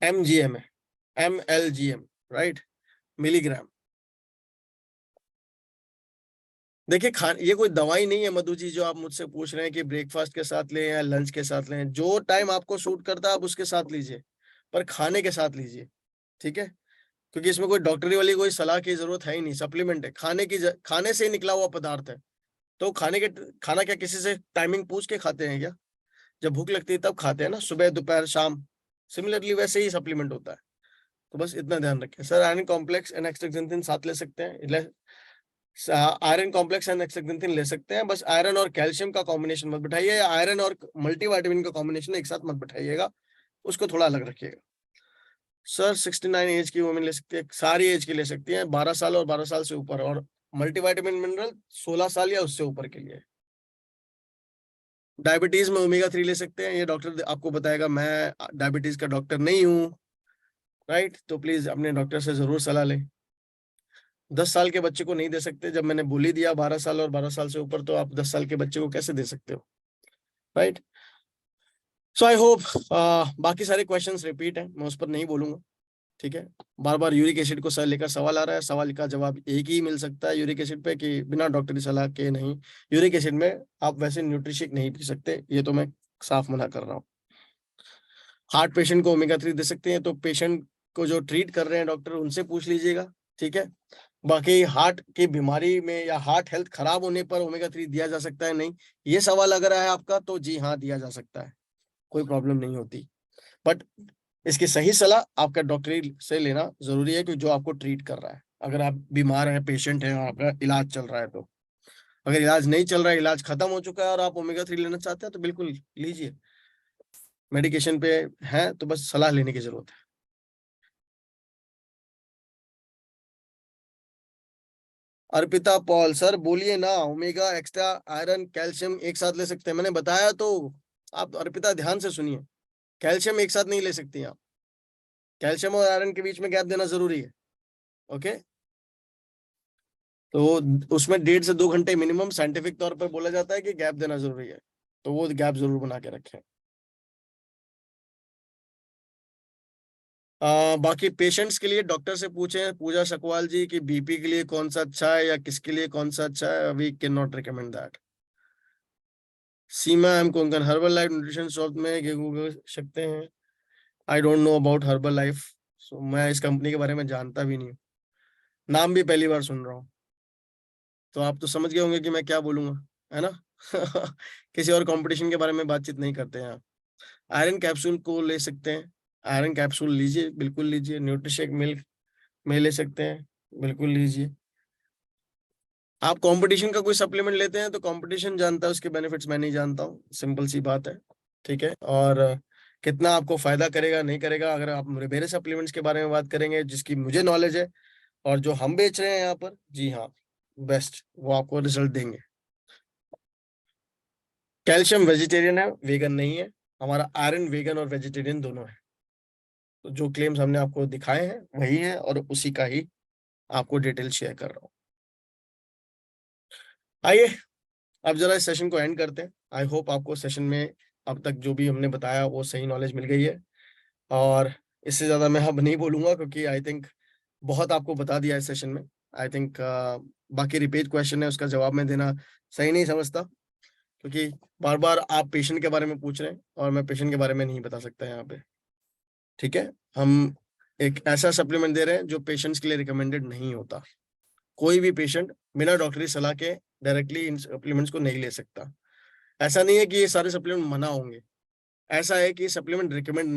MGM है, MLGM, राइट, मिलीग्राम। देखिए, ये कोई दवाई नहीं है मधु जी, जो आप मुझसे पूछ रहे हैं कि ब्रेकफास्ट के साथ लें या लंच के साथ लें, जो टाइम आपको सूट करता है आप उसके साथ लीजिए, पर खाने के साथ लीजिए, ठीक है? क्योंकि इसमें कोई डॉक्टरी वाली कोई सलाह की जरूरत है ही नहीं, सप्लीमेंट है, खाने से ही निकला हुआ पदार्थ है। तो खाना क्या किसी से टाइमिंग पूछ के खाते हैं क्या? जब भूख लगती है तब खाते हैं ना, सुबह दोपहर शाम, सिमिलरली वैसे ही सप्लीमेंट होता है। तो बस इतना ध्यान रखें। सर आयरन कॉम्प्लेक्स एंड एक्स्ट्राजेंथिन साथ ले सकते हैं, आयरन कॉम्प्लेक्स एंड एक्सेक्टिन ले सकते हैं, बस आयरन और कैल्शियम का कॉम्बिनेशन मत बिठाइए, या आयरन और मल्टीविटामिन का कॉम्बिनेशन एक साथ मत बिठाइएगा, उसको थोड़ा अलग रखिएगा। सर 69 एज की वुमेन ले सकती है, सारी एज की ले सकती है, 12 साल और 12 साल से ऊपर, और मल्टीविटामिन मिनरल 16 साल या उससे ऊपर के लिए। डायबिटीज में ओमेगा 3 ले सकते हैं, ये डॉक्टर आपको बताएगा, मैं डायबिटीज का डॉक्टर नहीं हूँ, राइट? तो प्लीज अपने डॉक्टर से जरूर सलाह लें। 10 साल के बच्चे को नहीं दे सकते, जब मैंने बोली दिया 12 साल और 12 साल से ऊपर, तो आप 10 साल के बच्चे को कैसे दे सकते हो, राइट? सो आई होप बाकी सारे क्वेश्चंस रिपीट हैं, मैं उस पर नहीं बोलूंगा, ठीक है? बार बार यूरिक एसिड को सर लेकर सवाल आ रहा है, सवाल का जवाब एक ही मिल सकता है यूरिक एसिड पे, कि बिना डॉक्टरी सलाह के नहीं, यूरिक एसिड में आप वैसे न्यूट्रिशिक नहीं पी सकते, ये तो मैं साफ मना कर रहा हूँ। हार्ट पेशेंट को ओमेगा 3 दे सकते हैं, तो पेशेंट को जो ट्रीट कर रहे हैं डॉक्टर, उनसे पूछ लीजिएगा, ठीक है? बाकी हार्ट की बीमारी में या हार्ट हेल्थ खराब होने पर ओमेगा 3 दिया जा सकता है नहीं, ये सवाल अगर है आपका, तो जी हाँ, दिया जा सकता है, कोई प्रॉब्लम नहीं होती, बट इसकी सही सलाह आपका डॉक्टरी से लेना जरूरी है, कि जो आपको ट्रीट कर रहा है। अगर आप बीमार हैं, पेशेंट हैं और आपका इलाज चल रहा है तो। अगर इलाज नहीं चल रहा है, इलाज खत्म हो चुका है और आप ओमेगा 3 लेना चाहते हैं तो बिल्कुल लीजिए। मेडिकेशन पे है तो बस सलाह लेने की जरूरत है। अर्पिता पॉल सर बोलिए ना, ओमेगा एक्स्ट्रा आयरन कैल्शियम एक साथ ले सकते हैं, मैंने बताया तो। आप अर्पिता ध्यान से सुनिए, कैल्शियम एक साथ नहीं ले सकती आप। कैल्शियम और आयरन के बीच में गैप देना जरूरी है। ओके, तो उसमें 1.5 से 2 घंटे मिनिमम साइंटिफिक तौर पर बोला जाता है कि गैप देना जरूरी है, तो वो गैप जरूर बना के रखें। बाकी पेशेंट्स के लिए डॉक्टर से पूछें, पूजा सकवाल जी, कि बीपी के लिए कौन सा अच्छा है या किसके लिए कौन सा अच्छा है, we can not recommend that. Seema M Konkan, Herbalife nutrition shop में गूगल सकते हैं। I don't know about Herbalife, so मैं इस कंपनी के बारे में जानता भी नहीं हूँ, नाम भी पहली बार सुन रहा हूँ। तो आप तो समझ गए होंगे कि मैं क्या बोलूंगा, है ना। किसी और कंपटीशन के बारे में बातचीत नहीं करते हैं आप। आयरन कैप्सूल को ले सकते हैं, आयरन कैप्सूल लीजिए, बिल्कुल लीजिए। न्यूट्रिशेक मिल्क में ले सकते हैं, बिल्कुल लीजिए। आप कंपटीशन का कोई सप्लीमेंट लेते हैं तो कंपटीशन जानता है उसके बेनिफिट्स, मैं नहीं जानता हूँ, सिंपल सी बात है। ठीक है, और कितना आपको फायदा करेगा नहीं करेगा, अगर आप मेरे सप्लीमेंट्स के बारे में बात करेंगे जिसकी मुझे नॉलेज है और जो हम बेच रहे हैं यहाँ पर, जी हाँ, बेस्ट वो आपको रिजल्ट देंगे। कैल्शियम वेजिटेरियन है, वेगन नहीं है। हमारा आयरन वेगन और वेजिटेरियन दोनों है। तो जो क्लेम्स हमने आपको दिखाए हैं वही है, और उसी का ही आपको डिटेल शेयर कर रहा हूँ। आइए अब जरा इस सेशन को एंड करते हैं। आई होप आपको सेशन में अब तक जो भी हमने बताया वो सही नॉलेज मिल गई है, और इससे ज्यादा मैं अब नहीं बोलूंगा क्योंकि आई थिंक बहुत आपको बता दिया इस सेशन में। आई थिंक बाकी रिपीट क्वेश्चन है उसका जवाब मैं देना सही नहीं समझता, क्योंकि बार बार आप पेशेंट के बारे में पूछ रहे हैं और मैं पेशेंट के बारे में नहीं बता सकता यहाँ पे। ठीक है, हम एक ऐसा सप्लीमेंट दे रहे हैं जो पेशेंट्स के लिए रिकमेंडेड नहीं होता। कोई भी पेशेंट बिना डॉक्टरी सलाह के डायरेक्टली इन सप्लीमेंट्स को नहीं ले सकता। ऐसा नहीं है कि ये सारे सप्लीमेंट मना होंगे, ऐसा है कि सप्लीमेंट रिकमेंड